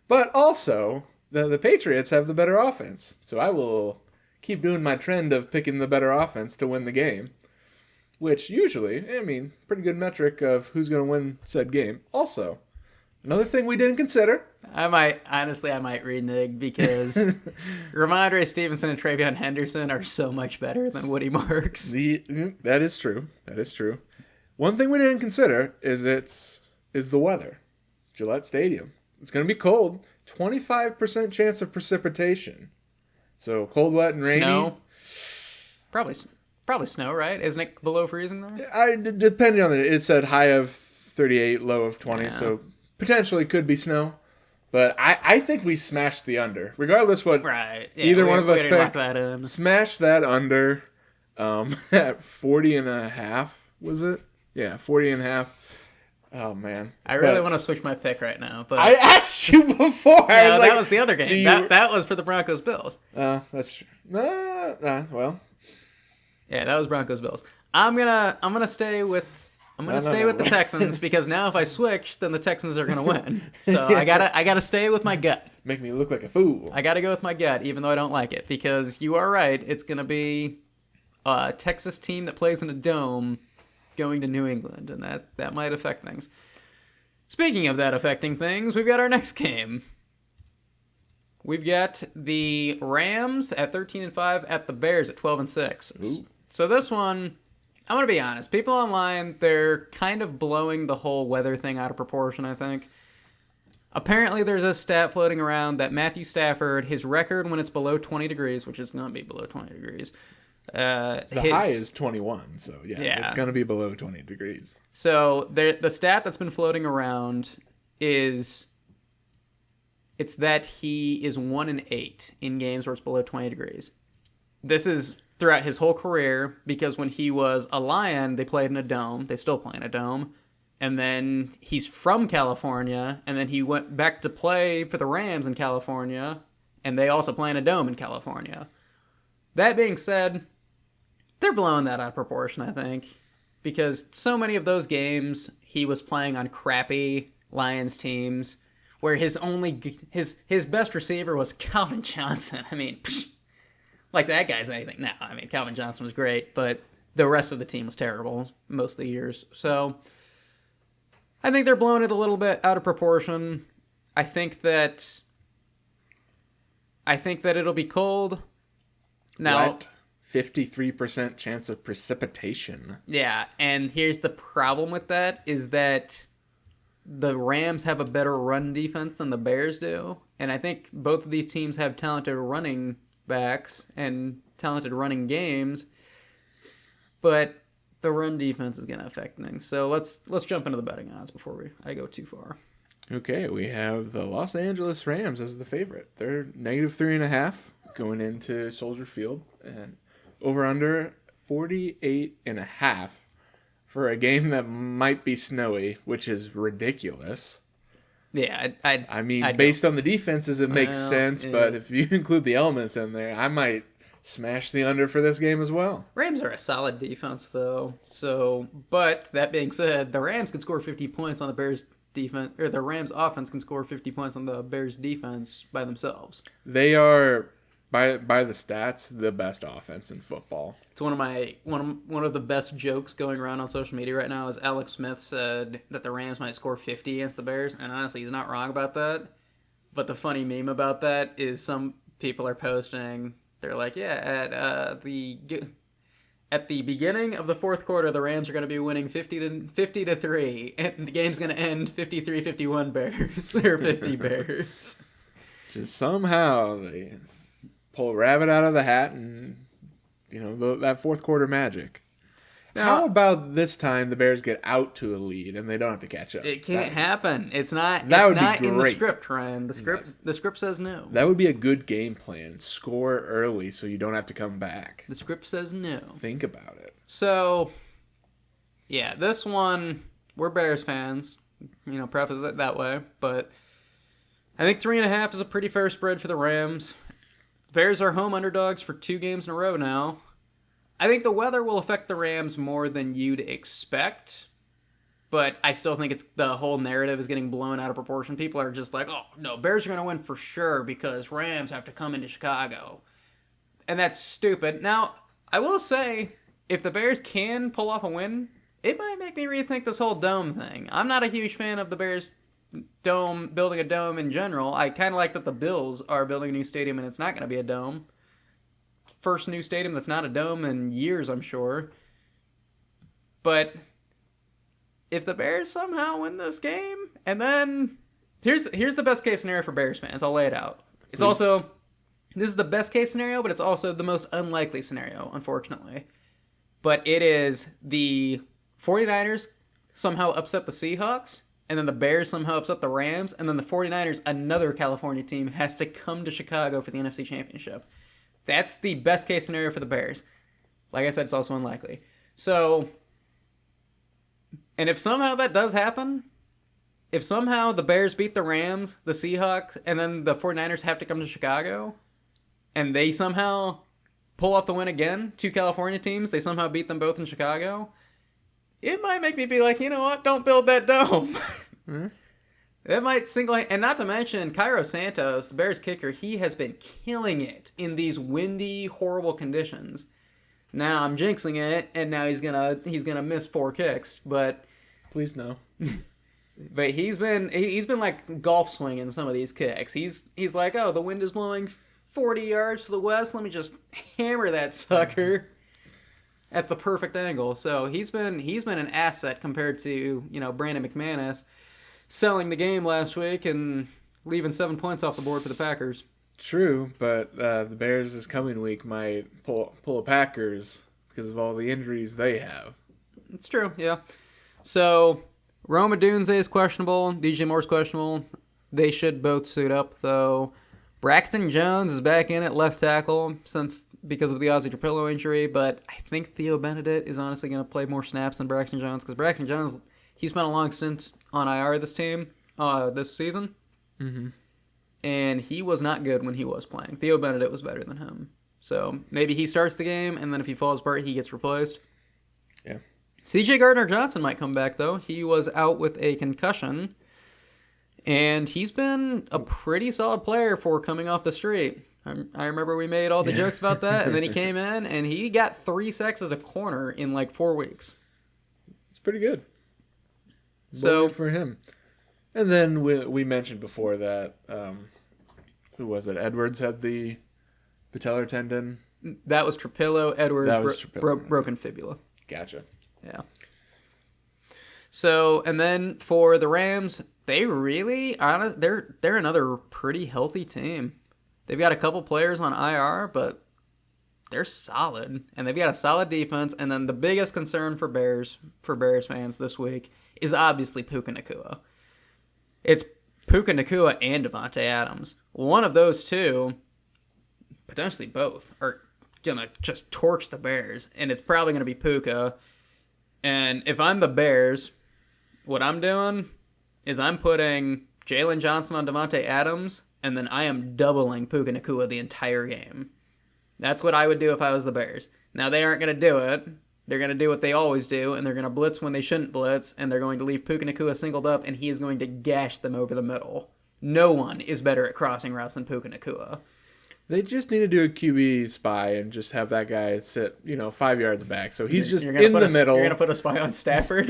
But also, the Patriots have the better offense. So I will keep doing my trend of picking the better offense to win the game. Which usually, pretty good metric of who's going to win said game. Also, another thing we didn't consider. I might renege because Ramondre Stevenson and Travion Henderson are so much better than Woody Marks. That is true. That is true. One thing we didn't consider is the weather. Gillette Stadium. It's going to be cold. 25% chance of precipitation. So cold, wet, and rainy. Snow. Probably snow, right? Isn't it below freezing there? Depending on it said high of 38, low of 20. Yeah. So potentially could be snow. But I think we smashed the under. Regardless what either one of us picked, smash that under at 40 and a half, was it? Yeah, 40 and a half. Oh, man. I really want to switch my pick right now. But I asked you before. No, that was the other game. That was for the Broncos Bills. That's true. Well. Yeah, that was Broncos Bills. I'm gonna stay with the Texans because now if I switch, then the Texans are gonna win. So I gotta stay with my gut. Make me look like a fool. I gotta go with my gut, even though I don't like it, because you are right. It's gonna be a Texas team that plays in a dome going to New England, and that might affect things. Speaking of that affecting things, we've got our next game. We've got the Rams at 13-5 at the Bears at 12-6. Ooh. So this one, I'm going to be honest. People online, they're kind of blowing the whole weather thing out of proportion, I think. Apparently, there's a stat floating around that Matthew Stafford, his record when it's below 20 degrees, which is going to be below 20 degrees. The high is 21, so yeah, it's going to be below 20 degrees. So the stat that's been floating around is it's that he is 1-8 in games where it's below 20 degrees. This is throughout his whole career because when he was a Lion, they played in a dome. They still play in a dome. And then he's from California, and then he went back to play for the Rams in California, and they also play in a dome in California. That being said, they're blowing that out of proportion, I think, because so many of those games he was playing on crappy Lions teams where his best receiver was Calvin Johnson. Like that guy's anything. No, Calvin Johnson was great, but the rest of the team was terrible most of the years. So I think they're blowing it a little bit out of proportion. I think that it'll be cold. Now, what? 53% chance of precipitation. Yeah, and here's the problem with that is that the Rams have a better run defense than the Bears do. And I think both of these teams have talented running backs and talented running games. But the run defense is going to affect things. So let's jump into the betting odds before I go too far. Okay, we have the Los Angeles Rams as the favorite. They're -3.5 going into Soldier Field. And over under 48.5 for a game that might be snowy, which is ridiculous. Yeah, I mean, I'd based on the defenses, it makes Well, sense. yeah. But if you include the elements in there, I might smash the under for this game as well. Rams are a solid defense, though. So, but that being said, the Rams can score 50 points on the Bears defense, or the Rams offense can score 50 points on the Bears defense by themselves. They are, by the stats, the best offense in football. It's one of the best jokes going around on social media right now is Alex Smith said that the Rams might score 50 against the Bears, and honestly, he's not wrong about that. But the funny meme about that is some people are posting. They're like, yeah, at the beginning of the fourth quarter, the Rams are going to be winning 50 to 3, and the game's going to end 53-51 Bears or 50 Bears. Just somehow they pull a rabbit out of the hat and, that fourth quarter magic. Now, How about this time the Bears get out to a lead and they don't have to catch up? it can't happen. It's not. That It's would be not in the great. script, Ryan. The script says no. That would be a good game plan. Score early so you don't have to come back. The script says no. Think about it. So, yeah, this one we're Bears fans. Preface it that way, but I think 3.5 is a pretty fair spread for the Rams. Bears are home underdogs for 2 games in a row now. I think the weather will affect the Rams more than you'd expect, but I still think it's the whole narrative is getting blown out of proportion. People are just like, oh, no, Bears are going to win for sure because Rams have to come into Chicago. And that's stupid. Now, I will say, if the Bears can pull off a win, it might make me rethink this whole dome thing. I'm not a huge fan of the Bears building a dome in general. I kind of like that the Bills are building a new stadium and it's not going to be a dome. First new stadium that's not a dome in years, I'm sure. But if the Bears somehow win this game, and then here's the best case scenario for Bears fans. I'll lay it out. It's also, this is the best case scenario, but it's also the most unlikely scenario, unfortunately. But it is the 49ers somehow upset the Seahawks, and then the Bears somehow upset the Rams, and then the 49ers, another California team, has to come to Chicago for the NFC Championship. That's the best case scenario for the Bears. Like I said, it's also unlikely. So, and if somehow that does happen, if somehow the Bears beat the Rams, the Seahawks, and then the 49ers have to come to Chicago, and they somehow pull off the win again, 2 California teams, they somehow beat them both in Chicago, it might make me be like, you know what, don't build that dome. That might and not to mention Cairo Santos, the Bears kicker, he has been killing it in these windy, horrible conditions. Now I'm jinxing it, and now he's gonna miss 4 kicks, but Please no. but he's been like golf swinging some of these kicks. He's like, oh, the wind is blowing 40 yards to the west. Let me just hammer that sucker at the perfect angle. So he's been an asset compared to Brandon McManus selling the game last week and leaving 7 points off the board for the Packers. True, but the Bears this coming week might pull a Packers because of all the injuries they have. It's true, yeah. So Rome Odunze is questionable. DJ Moore's questionable. They should both suit up, though. Braxton Jones is back in at left tackle because of the Ozzie Trapillo injury, but I think Theo Benedict is honestly going to play more snaps than Braxton Jones because Braxton Jones, he spent a long stint on IR this season. Mm-hmm. And he was not good when he was playing. Theo Benedict was better than him. So maybe he starts the game, and then if he falls apart, he gets replaced. Yeah. C.J. Gardner-Johnson might come back, though. He was out with a concussion, and he's been a pretty solid player for coming off the street. I remember we made all the jokes about that, and then he came in, and he got 3 sacks as a corner in like 4 weeks. It's pretty good. So for him. And then we mentioned before that, who was it? Edwards had the patellar tendon. that was Trapillo. Edwards broken fibula. Gotcha. Yeah. So, and then for the Rams, they're another pretty healthy team. They've got a couple players on IR, but they're solid, and they've got a solid defense. And then the biggest concern for Bears fans this week is obviously Puka Nacua. It's Puka Nacua and Devontae Adams. One of those two, potentially both, are gonna just torch the Bears, and it's probably gonna be Puka. And if I'm the Bears, what I'm doing is I'm putting Jalen Johnson on Devontae Adams, and then I am doubling Puka Nacua the entire game. That's what I would do if I was the Bears. Now, they aren't going to do it. They're going to do what they always do, and they're going to blitz when they shouldn't blitz, and they're going to leave Puka Nacua singled up, and he is going to gash them over the middle. No one is better at crossing routes than Puka Nacua. They just need to do a QB spy and just have that guy sit, 5 yards back. So he's just in the middle. You're going to put a spy on Stafford?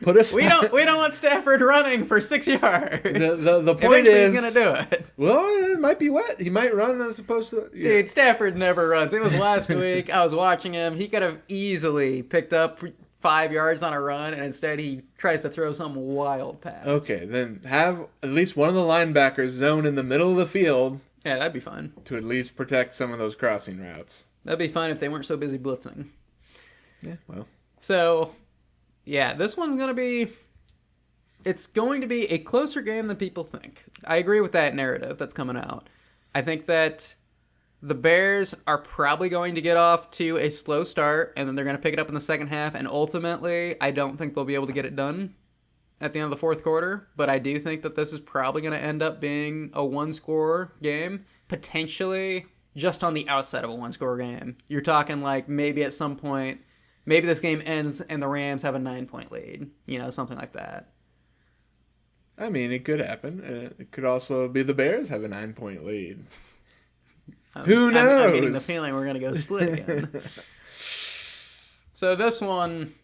Put a spy. We don't want Stafford running for 6 yards. The point is, he's going to do it. Well, it might be wet. He might run as opposed to... Yeah. Dude, Stafford never runs. It was last week. I was watching him. He could have easily picked up 5 yards on a run, and instead he tries to throw some wild pass. Okay, then have at least one of the linebackers zone in the middle of the field. Yeah, that'd be fun. To at least protect some of those crossing routes. That'd be fun if they weren't so busy blitzing. Yeah, well. So, yeah, this one's going to be... It's going to be a closer game than people think. I agree with that narrative that's coming out. I think that the Bears are probably going to get off to a slow start, and then they're going to pick it up in the second half, and ultimately, I don't think they'll be able to get it done at the end of the fourth quarter, but I do think that this is probably going to end up being a one-score game, potentially just on the outside of a one-score game. You're talking like maybe at some point, maybe this game ends and the Rams have a 9-point lead, something like that. I mean, it could happen. It could also be the Bears have a 9-point lead. Who knows? I'm getting the feeling we're going to go split again. So this one,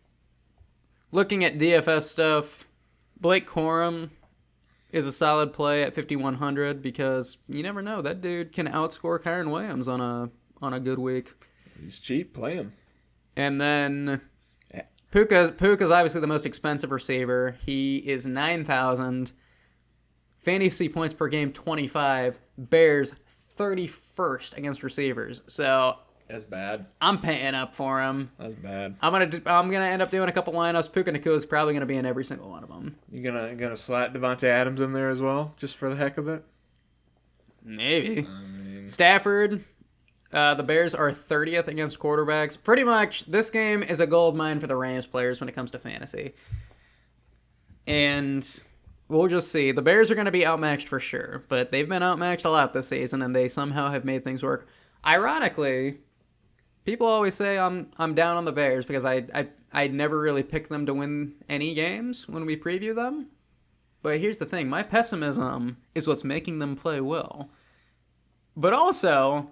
looking at DFS stuff, Blake Corum is a solid play at 5,100 because you never know. That dude can outscore Kyron Williams on a good week. He's cheap. Play him. And then Puka's obviously the most expensive receiver. He is 9,000. Fantasy points per game, 25. Bears, 31st against receivers. So that's bad. I'm paying up for him. That's bad. I'm gonna end up doing a couple lineups. Puka Nacua is probably gonna be in every single one of them. You gonna slot Devontae Adams in there as well, just for the heck of it? Maybe. Stafford. The Bears are 30th against quarterbacks. Pretty much, this game is a gold mine for the Rams players when it comes to fantasy. And we'll just see. The Bears are going to be outmatched for sure, but they've been outmatched a lot this season, and they somehow have made things work. Ironically, people always say I'm down on the Bears because I never really pick them to win any games when we preview them. But here's the thing. My pessimism is what's making them play well. But also,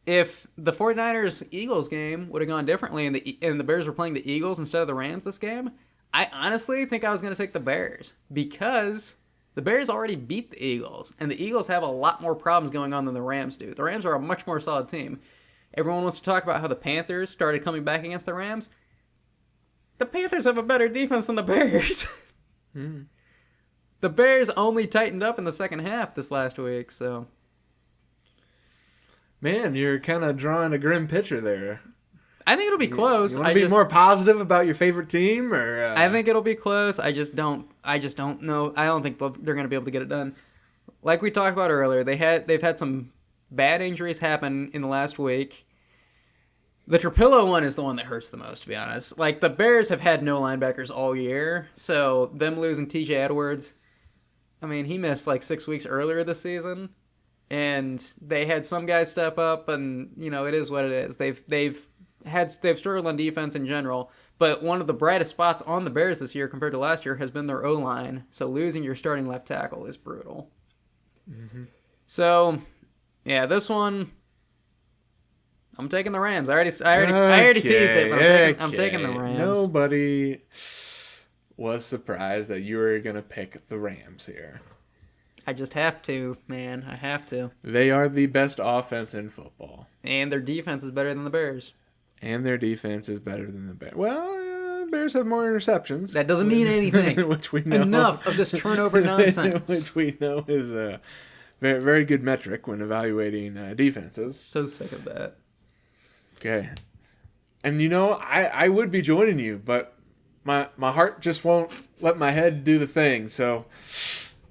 if the 49ers-Eagles game would have gone differently and the Bears were playing the Eagles instead of the Rams this game, I honestly think I was going to take the Bears because the Bears already beat the Eagles, and the Eagles have a lot more problems going on than the Rams do. The Rams are a much more solid team. Everyone wants to talk about how the Panthers started coming back against the Rams. The Panthers have a better defense than the Bears. The Bears only tightened up in the second half this last week, so... Man, you're kind of drawing a grim picture there. I think it'll be close. You want to be more positive about your favorite team, or I think it'll be close. I just don't know. I don't think they're going to be able to get it done. Like we talked about earlier, they've had some bad injuries happen in the last week. The Trapillo one is the one that hurts the most, to be honest. Like, the Bears have had no linebackers all year, so them losing T.J. Edwards, I mean, he missed like 6 weeks earlier this season. And they had some guys step up, and it is what it is. They've struggled on defense in general, but one of the brightest spots on the Bears this year compared to last year has been their O-line. So losing your starting left tackle is brutal. Mm-hmm. So, yeah, this one, I'm taking the Rams. I already teased it, but I'm taking the Rams. Nobody was surprised that you were gonna pick the Rams here. I just have to, man. I have to. They are the best offense in football. And their defense is better than the Bears. And their defense is better than the Bears. Well, Bears have more interceptions. That doesn't mean anything. Which we know. Enough of this turnover nonsense. Which we know is a very, very good metric when evaluating defenses. So sick of that. Okay. And I would be joining you, but my heart just won't let my head do the thing, so...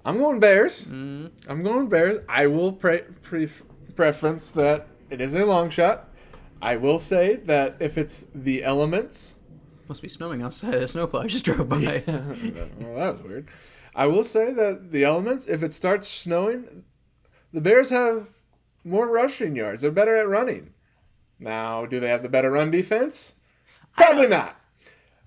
I'm going Bears. I'm going Bears. I will preference that it is a long shot. I will say that if it's the elements... Must be snowing outside. A snowplow just drove by. Yeah. Well, that was weird. I will say that the elements, if it starts snowing, the Bears have more rushing yards. They're better at running. Now, do they have the better run defense? Probably not.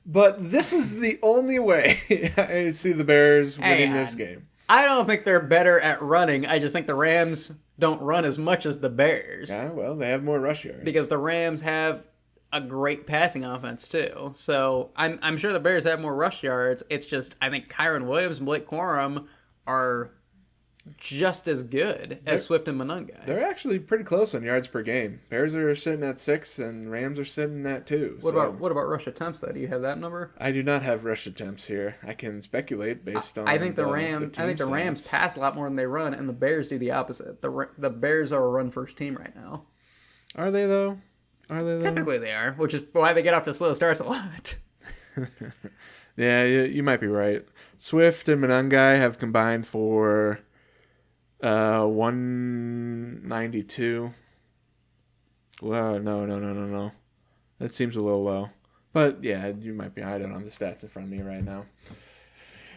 But this is the only way I see the Bears winning this game. I don't think they're better at running. I just think the Rams don't run as much as the Bears. Yeah, well, they have more rush yards. Because the Rams have a great passing offense, too. So I'm sure the Bears have more rush yards. It's just, I think Kyron Williams and Blake Corum are just as good as Swift and Monangai. They're actually pretty close on yards per game. Bears are sitting at 6 and Rams are sitting at 2. What about rush attempts, though? Do you have that number? I do not have rush attempts here. I can speculate based on I think the Rams pass a lot more than they run, and the Bears do the opposite. The Bears are a run-first team right now. Are they, though? Typically they are, which is why they get off to slow starts a lot. Yeah, you might be right. Swift and Monangai have combined for 192. Well, no. That seems a little low. But yeah, you might be. I don't have the stats in front of me right now.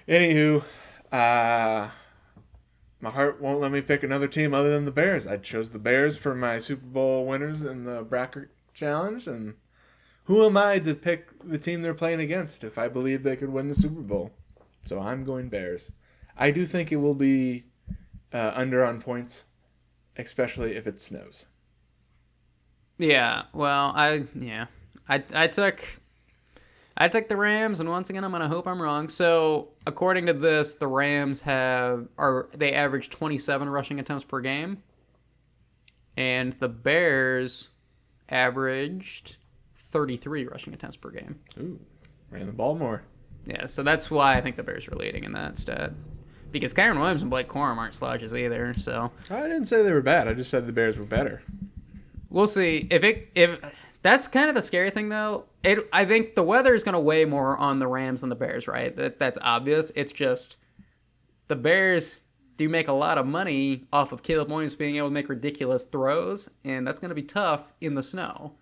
Anywho, my heart won't let me pick another team other than the Bears. I chose the Bears for my Super Bowl winners in the bracket challenge, and who am I to pick the team they're playing against if I believe they could win the Super Bowl? So I'm going Bears. I do think it will be under on points, especially if it snows. Yeah, well, I took the Rams, and once again, I'm gonna hope I'm wrong. So, according to this, the Rams they average 27 rushing attempts per game, and the Bears averaged 33 rushing attempts per game. Ooh, ran the ball more. Yeah, so that's why I think the Bears are leading in that stat. Because Kyron Williams and Blake Corum aren't slouches either, so I didn't say they were bad. I just said the Bears were better. We'll see. If that's kind of the scary thing, though. I think the weather is going to weigh more on the Rams than the Bears, right? That's obvious. It's just the Bears do make a lot of money off of Caleb Williams being able to make ridiculous throws, and that's going to be tough in the snow,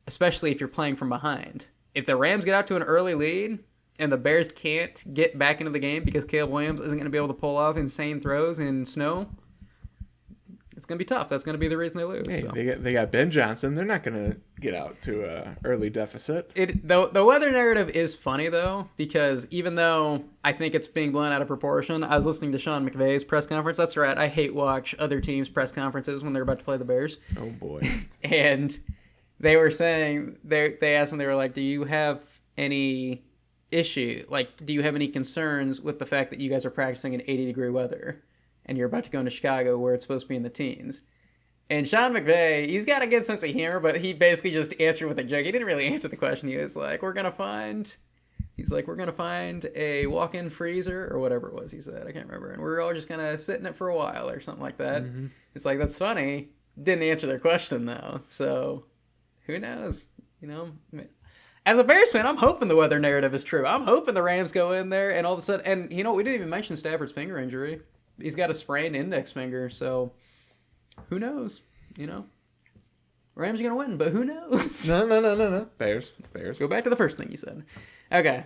especially if you're playing from behind. If the Rams get out to an early lead and the Bears can't get back into the game because Caleb Williams isn't going to be able to pull off insane throws in snow, it's going to be tough. That's going to be the reason they lose. Hey, so. they got Ben Johnson. They're not going to get out to an early deficit. The weather narrative is funny, though, because even though I think it's being blown out of proportion, I was listening to Sean McVay's press conference. That's right. I hate watch other teams' press conferences when they're about to play the Bears. Oh, boy. And they were saying, they asked him, they were like, do you have any issue? Like, do you have any concerns with the fact that you guys are practicing in 80-degree weather and you're about to go into Chicago where it's supposed to be in the teens? And Sean McVay, he's got a good sense of humor, but he basically just answered with a joke. He didn't really answer the question. He was like, we're going to find a walk-in freezer or whatever it was he said. I can't remember. And we're all just going to sit in it for a while or something like that. Mm-hmm. It's like, that's funny. Didn't answer their question, though. So who knows? You know, as a Bears fan, I'm hoping the weather narrative is true. I'm hoping the Rams go in there and all of a sudden, and you know, we didn't even mention Stafford's finger injury. He's got a sprained index finger, so who knows? You know, Rams are gonna win, but who knows? No. Bears. Go back to the first thing you said. Okay.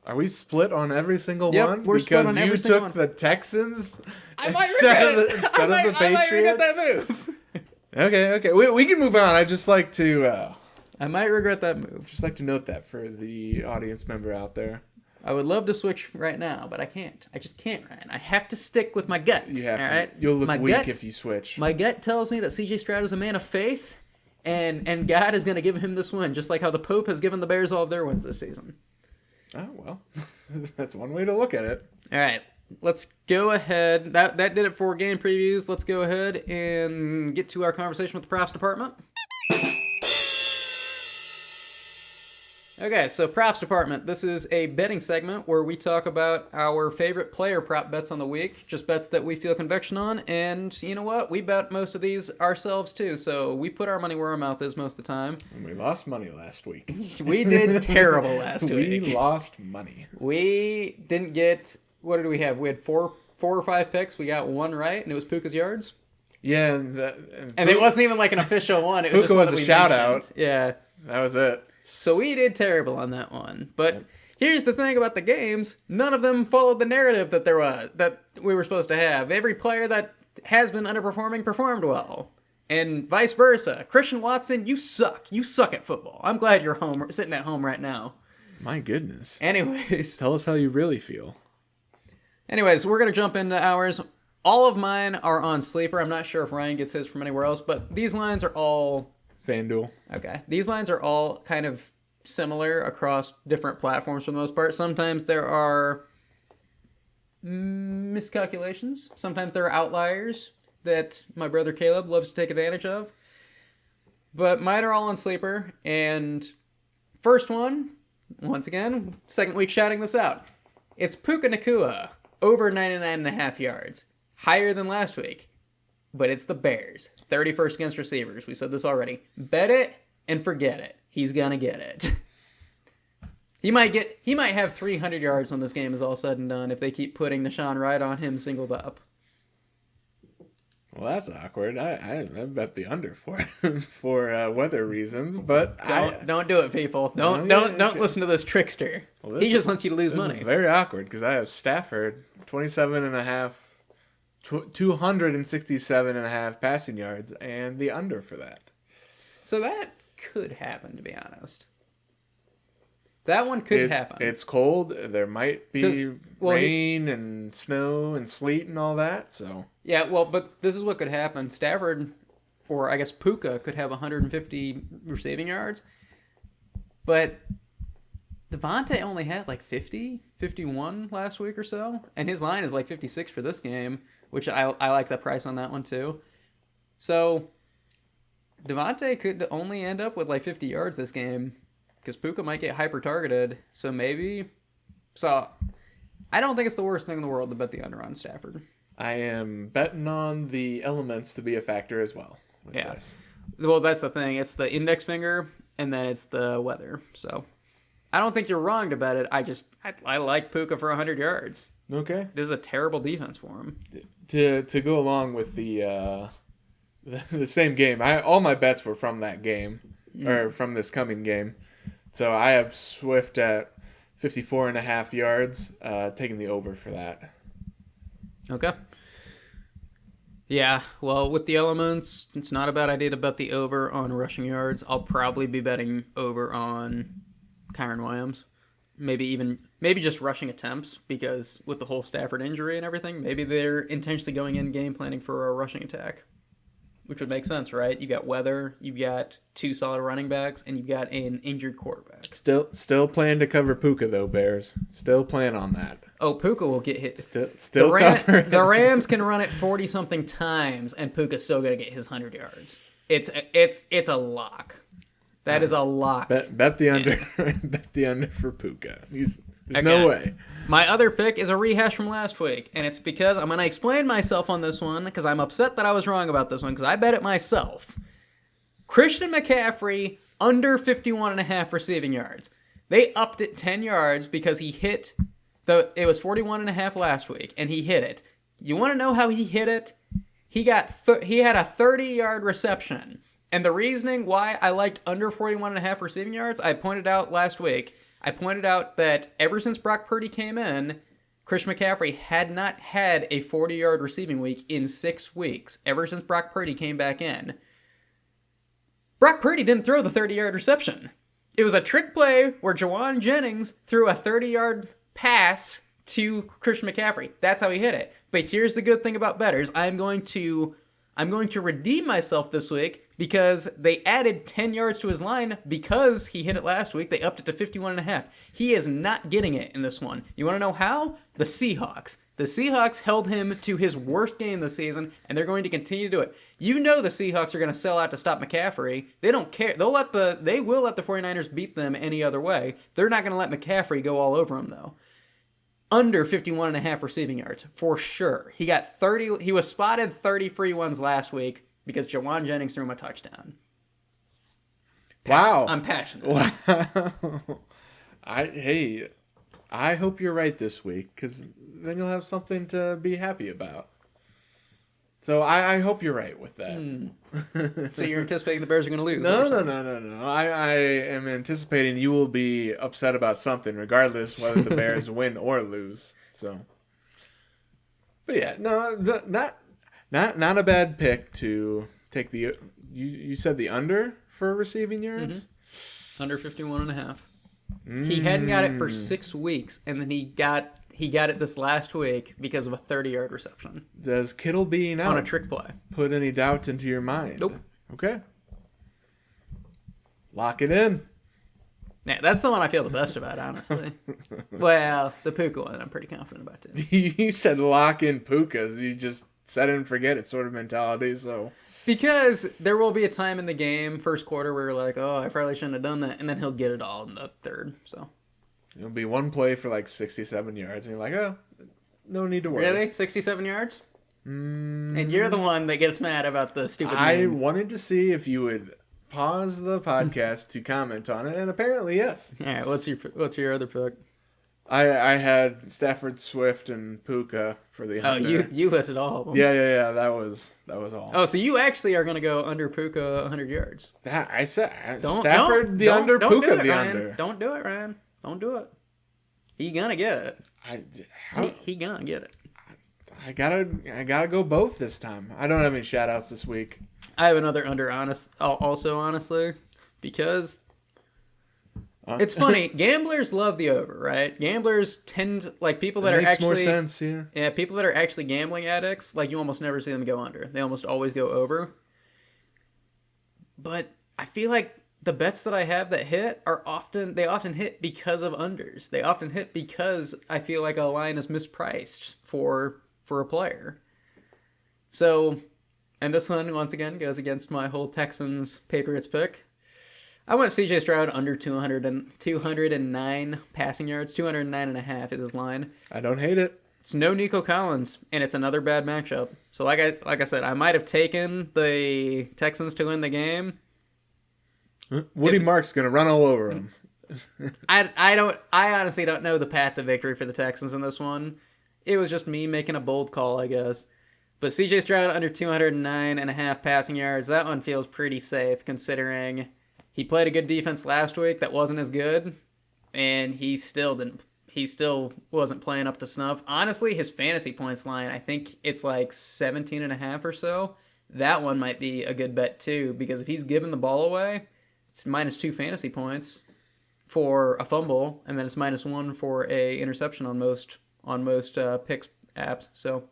Are we split on every single one? We're split on every single one. Because you took the Texans I might regret it. instead of the Patriots? I might regret that move. Okay. We can move on. I just like to... I might regret that move. Just like to note that for the audience member out there. I would love to switch right now, but I can't. I just can't, Ryan. I have to stick with my gut. You have all to. Right? You'll look weak if you switch. My gut tells me that C.J. Stroud is a man of faith, and God is going to give him this win, just like how the Pope has given the Bears all of their wins this season. Oh, well. That's one way to look at it. All right. Let's go ahead. That did it for game previews. Let's go ahead and get to our conversation with the props department. Okay, so props department. This is a betting segment where we talk about our favorite player prop bets on the week, just bets that we feel conviction on, and you know what? We bet most of these ourselves too, so we put our money where our mouth is most of the time. And we lost money last week. We did terrible last week. We lost money. We didn't get, what did we have? We had four or five picks. We got one right, and it was Puka's yards. Yeah, and it wasn't even like an official one. It was Puka just was a shout out. Yeah. That was it. So we did terrible on that one. But Here's the thing about the games. None of them followed the narrative that we were supposed to have. Every player that has been underperforming performed well. And vice versa. Christian Watson, you suck. You suck at football. I'm glad you're sitting at home right now. My goodness. Anyways. Tell us how you really feel. Anyways, we're going to jump into ours. All of mine are on Sleeper. I'm not sure if Ryan gets his from anywhere else, but these lines are all... FanDuel. Okay. These lines are all kind of similar across different platforms for the most part. Sometimes there are miscalculations. Sometimes there are outliers that my brother Caleb loves to take advantage of. But mine are all on Sleeper. And first one, once again, second week shouting this out. It's Puka Nacua, over 99.5 yards. Higher than last week. But it's the Bears. 31st against receivers. We said this already. Bet it and forget it. He's gonna get it. He might have 300 yards when this game is all said and done if they keep putting Deshaun Wright on him singled up. Well, that's awkward. I bet the under for weather reasons, but Don't do it, people. Don't listen to this trickster. Well, he just wants you to lose money. This is very awkward because I have Stafford 27.5. 267.5 passing yards and the under for that. So that could happen, to be honest. That one could happen. It's cold. There might be rain and snow and sleet and all that. So yeah, well, but this is what could happen. Stafford, or I guess Puka, could have 150 receiving yards. But Devontae only had like 50, 51 last week or so. And his line is like 56 for this game, which I like the price on that one too. So Devontae could only end up with like 50 yards this game because Puka might get hyper-targeted. So maybe... So I don't think it's the worst thing in the world to bet the under on Stafford. I am betting on the elements to be a factor as well. Yeah. Well, that's the thing. It's the index finger and then it's the weather. So I don't think you're wrong to bet it. I like Puka for 100 yards. Okay. This is a terrible defense for him. To go along with the same game, all my bets were from that game, or from this coming game. So I have Swift at 54.5 yards, taking the over for that. Okay. Yeah, well, with the elements, it's not a bad idea to bet the over on rushing yards. I'll probably be betting over on Kyron Williams. Maybe just rushing attempts, because with the whole Stafford injury and everything, maybe they're intentionally going in game planning for a rushing attack, which would make sense, right? You got weather, you've got two solid running backs, and you've got an injured quarterback. Still plan to cover Puka though, Bears. Still plan on that. Oh, Puka will get hit. Still cover. The Rams can run it 40-something times, and Puka's still gonna get his 100 yards. It's a lock. That is a lock. Bet the under. Bet the under for Puka. There's no way. My other pick is a rehash from last week, and it's because I'm going to explain myself on this one, because I'm upset that I was wrong about this one, because I bet it myself. Christian McCaffrey, under 51.5 receiving yards. They upped it 10 yards because he hit, it was 41.5 last week, and he hit it. You want to know how he hit it? He had a 30-yard reception. And the reasoning why I liked under 41.5 receiving yards, I pointed out last week. I pointed out that ever since Brock Purdy came in, Christian McCaffrey had not had a 40-yard receiving week in 6 weeks, ever since Brock Purdy came back in. Brock Purdy didn't throw the 30-yard reception. It was a trick play where Jawan Jennings threw a 30-yard pass to Christian McCaffrey. That's how he hit it. But here's the good thing about bettors. I'm going to redeem myself this week because they added 10 yards to his line because he hit it last week. They upped it to 51.5. He is not getting it in this one. You want to know how? The Seahawks. The Seahawks held him to his worst game this season, and they're going to continue to do it. You know the Seahawks are going to sell out to stop McCaffrey. They don't care. They will let the 49ers beat them any other way. They're not going to let McCaffrey go all over him, though. Under 51.5 receiving yards, for sure. He got 30. He was spotted 30 free ones last week because Jawan Jennings threw him a touchdown. Wow. I'm passionate. Wow. I hope you're right this week, because then you'll have something to be happy about. So I hope you're right with that. So you're anticipating the Bears are going to lose? No. I am anticipating you will be upset about something, regardless whether the Bears win or lose. So, but yeah, no, not a bad pick to take the. You said the under for receiving yards. Mm-hmm. Under 51.5. He hadn't got it for 6 weeks, and then he got it this last week because of a 30-yard reception. Does Kittle being out on a trick play put any doubt into your mind? Nope. Okay. Lock it in. Yeah, that's the one I feel the best about, honestly. Well, the Puka one I'm pretty confident about, too. You said lock in Pukas. You just set it and forget it sort of mentality, so... Because there will be a time in the game, first quarter, where you're like, oh, I probably shouldn't have done that, and then he'll get it all in the third, so... It'll be one play for like 67 yards, and you're like, oh, no need to worry. Really? 67 yards? And you're the one that gets mad about the stupid I name. wanted to see if you would pause the podcast to comment on it, and apparently, yes. All right, what's your other pick? I had Stafford, Swift, and Puka for the under. Oh, you listed all of them. Yeah. That was all. Oh, so you actually are going to go under Puka 100 yards. I said Don't, Stafford don't, the don't, under, don't Puka do it, the Ryan. under. Don't do it, Ryan. Don't do it. He gonna get it. He gonna get it. I gotta go both this time. I don't have any shout outs this week. I have another under honestly, because it's funny. Gamblers love the over, right? Gamblers tend, like, people that are makes actually more sense, yeah. Yeah, people that are actually gambling addicts, like, you almost never see them go under. They almost always go over. But I feel like the bets that I have that hit often hit because of unders. They often hit because I feel like a line is mispriced for a player. So, and this one, once again, goes against my whole Texans Patriots pick. I went CJ Stroud under 209 passing yards. 209.5 is his line. I don't hate it. It's no Nico Collins, and it's another bad matchup. So like I said, I might have taken the Texans to win the game. Woody Mark's gonna run all over him. I honestly don't know the path to victory for the Texans in this one. It was just me making a bold call, I guess. But CJ Stroud under 209.5 passing yards, that one feels pretty safe considering he played a good defense last week that wasn't as good, and he still wasn't playing up to snuff. Honestly, his fantasy points line, I think it's like 17.5 or so. That one might be a good bet too, because if he's giving the ball away, it's -2 fantasy points for a fumble, and then it's -1 for a interception on most picks apps. So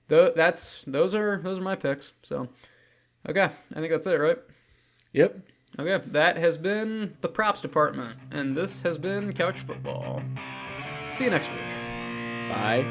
those are my picks. So okay, I think that's it, right? Yep. Okay, that has been the props department, and this has been Couch Football. See you next week. Bye.